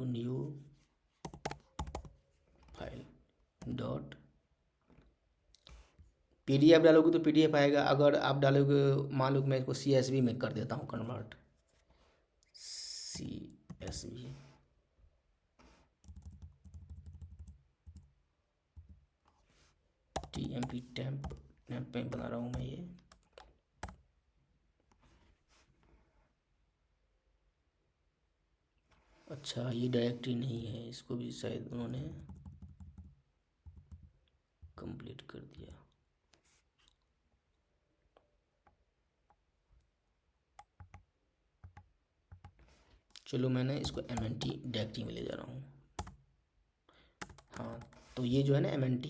new file dot PDF डालोगे तो PDF आएगा, अगर आप डालोगे, मान लो कि मैं इसको CSV में कर देता हूँ कन्वर्ट, CSV, TMP टैम्प में बना रहा हूँ मैं ये। अच्छा ये डायरेक्टरी नहीं है, इसको भी शायद उन्होंने कंप्लीट कर दिया। चलो मैंने इसको MNT डायरेक्टरी में ले जा रहा हूँ। हाँ, तो ये जो है ना MNT,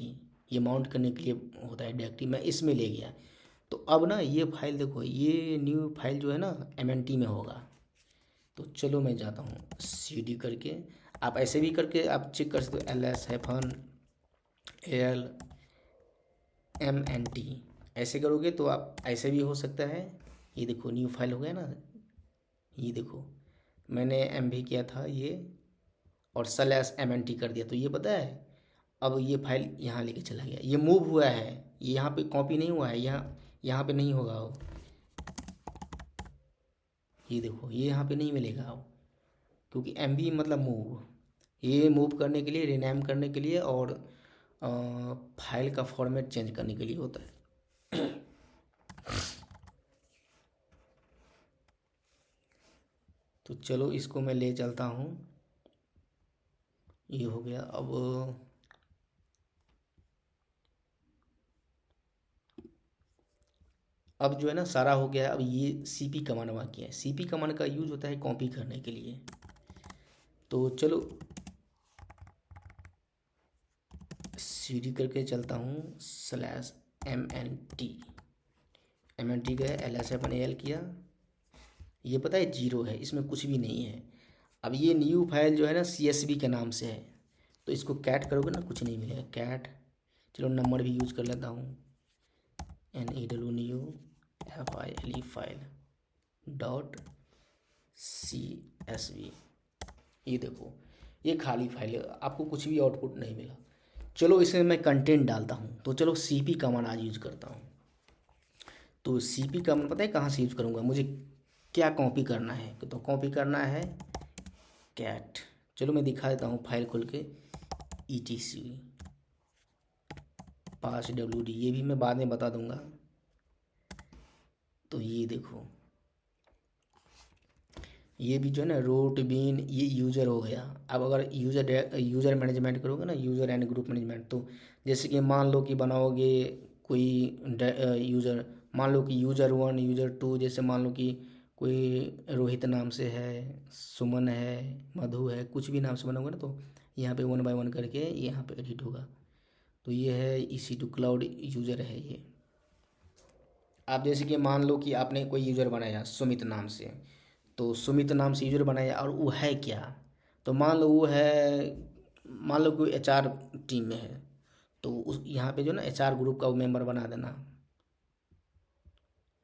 ये माउंट करने के लिए होता है डायरेक्टरी, मैं इसमें ले गया। तो अब ना ये फाइल देखो, ये न्यू फाइल जो है ना MNT में होगा। तो चलो मैं जाता हूँ CD करके, आप ऐसे भी करके आप चेक कर सकते हो, LS-AL-MNT, ऐसे करोगे तो आप ऐसे भी हो सकता है। ये देखो न्यू फाइल हो गया ना, ये देखो मैंने MV किया था ये, और /MNT कर दिया, तो ये पता है अब ये फाइल यहाँ लेके चला गया, ये मूव हुआ है, ये यहाँ पे कॉपी नहीं हुआ है, यहाँ यहाँ पे नहीं होगा अब, ये देखो ये यहाँ पे नहीं मिलेगा अब, क्योंकि MV मतलब मूव, ये मूव करने के लिए, रिनेम करने के लिए, और फाइल का फॉर्मेट चेंज करने के लिए होता है। तो चलो इसको मैं ले चलता हूँ, ये हो गया। अब जो है ना सारा हो गया। अब ये सीपी कमांड बाकी है। सीपी कमांड का यूज होता है कॉपी करने के लिए। तो चलो सीडी करके चलता हूँ /mnt गए, ls/al किया। ये पता है 0 है, इसमें कुछ भी नहीं है। अब ये न्यू फाइल जो है ना CSV के नाम से है, तो इसको कैट करोगे ना कुछ नहीं मिलेगा। कैट, चलो नंबर भी यूज कर लेता हूँ, NEW FILE फाइल .CSV। ये देखो ये खाली फाइल है, आपको कुछ भी आउटपुट नहीं मिला। चलो इसमें मैं कंटेंट डालता हूँ। तो चलो CP कमांड आज यूज करता हूँ। तो CP कमांड पता है कहाँ से यूज करूँगा, मुझे क्या कॉपी करना है। तो कॉपी करना है कैट, चलो मैं दिखा देता हूँ फाइल खोल के, ETC पास WD, ये भी मैं बाद में बता दूंगा। तो ये देखो ये भी जो है ना रूट बीन, ये यूज़र हो गया। अब अगर यूज़र मैनेजमेंट करोगे ना, यूज़र एंड ग्रुप मैनेजमेंट, तो जैसे कि मान लो कि बनाओगे कोई यूज़र, मान लो कि यूज़र 1 यूज़र 2, जैसे मान लो कि कोई रोहित नाम से है, सुमन है, मधु है, कुछ भी नाम से बनाओगे ना, तो यहाँ पे 1 बाय 1 करके यहाँ पे एडिट होगा। तो ये है EC2 क्लाउड यूज़र है ये। आप जैसे कि मान लो कि आपने कोई यूज़र बनाया सुमित नाम से, तो सुमित नाम से यूज़र बनाया और वो है क्या, तो मान लो वो है, मान लो कोई HR टीम में है, तो उस यहाँ पे जो ना HR ग्रुप का वो मेंबर बना देना,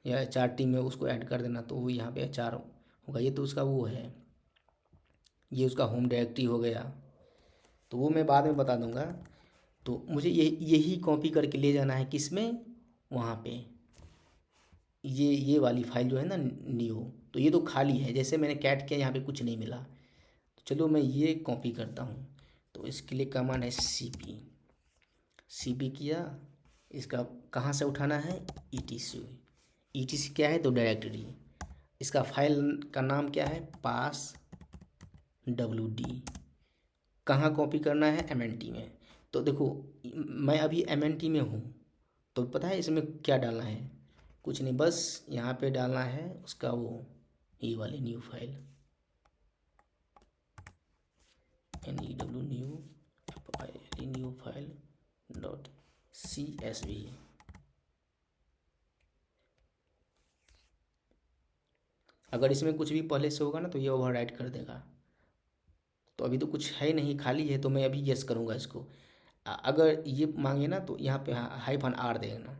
या HR टीम में उसको ऐड कर देना, तो वो यहाँ पे HR होगा। ये तो उसका वो है, ये उसका होम डायरेक्टरी हो गया। तो वो मैं बाद में बता दूंगा। तो मुझे यही कॉपी करके ले जाना है किस में, वहाँ पे ये वाली फाइल जो है ना न्यू। तो ये तो खाली है, जैसे मैंने कैट किया यहाँ पे कुछ नहीं मिला। तो चलो मैं ये कॉपी करता हूँ। तो इसके लिए कमांड है CP किया। इसका कहाँ से उठाना है, ETC क्या है, तो डायरेक्टरी। इसका फाइल का नाम क्या है, पास WD। कहाँ कॉपी करना है, MNT में। तो देखो मैं अभी MNT में हूँ, तो पता है इसमें क्या डालना है, कुछ नहीं, बस यहाँ पे डालना है उसका वो ये वाली new file, NEW new file .CSV। अगर इसमें कुछ भी पहले से होगा ना तो ये ओवरराइट कर देगा। तो अभी तो कुछ है नहीं, खाली है, तो मैं अभी यस करूँगा इसको। अगर ये मांगे ना तो यहाँ पे -R देना,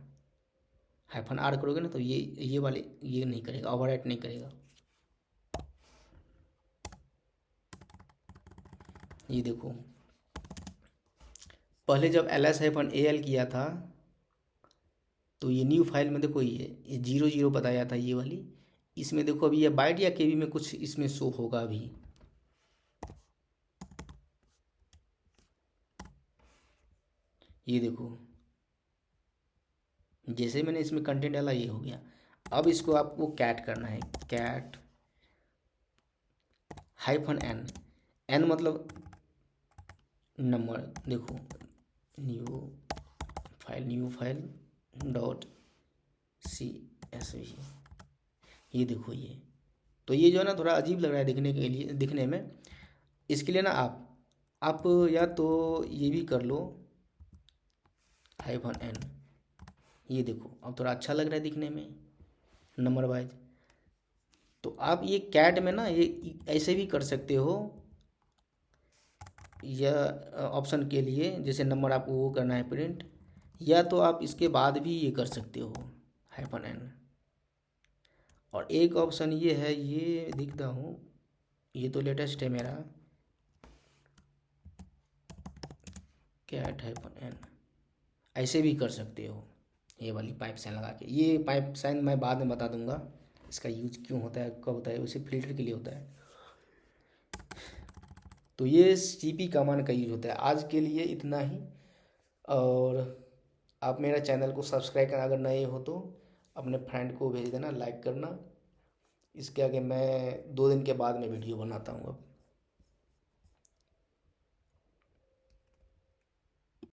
-R करोगे ना तो ये वाले ये नहीं करेगा, ओवरराइट नहीं करेगा। ये देखो पहले जब ls-al किया था, तो ये न्यू फाइल में देखो ये 00 बताया था ये वाली। इसमें देखो अभी ये बाइट या KB में कुछ इसमें शो होगा अभी। ये देखो जैसे मैंने इसमें कंटेंट डाला ये हो गया। अब इसको आपको कैट करना है, कैट -n मतलब नंबर। देखो न्यू फाइल .CSV। ये देखो ये, तो ये जो है ना थोड़ा अजीब लग रहा है दिखने में। इसके लिए ना आप या तो ये भी कर लो -n। ये देखो अब थोड़ा अच्छा लग रहा है दिखने में नंबर वाइज। तो आप ये कैट में ना ये ऐसे भी कर सकते हो, या ऑप्शन के लिए जैसे नंबर आपको वो करना है प्रिंट, या तो आप इसके बाद भी ये कर सकते हो -n। और एक ऑप्शन ये है, ये दिखता हूँ, ये तो लेटेस्ट है मेरा, कैट -n ऐसे भी कर सकते हो, ये वाली पाइप साइन लगा के। ये पाइप साइन मैं बाद में बता दूंगा इसका यूज क्यों होता है, कब होता है, उसे फिल्टर के लिए होता है। तो ये CP कमांड का यूज होता है। आज के लिए इतना ही। और आप मेरा चैनल को सब्सक्राइब करना, अगर नए हो तो अपने फ्रेंड को भेज देना, लाइक करना। इसके आगे मैं 2 दिन के बाद में वीडियो बनाता हूँ अब।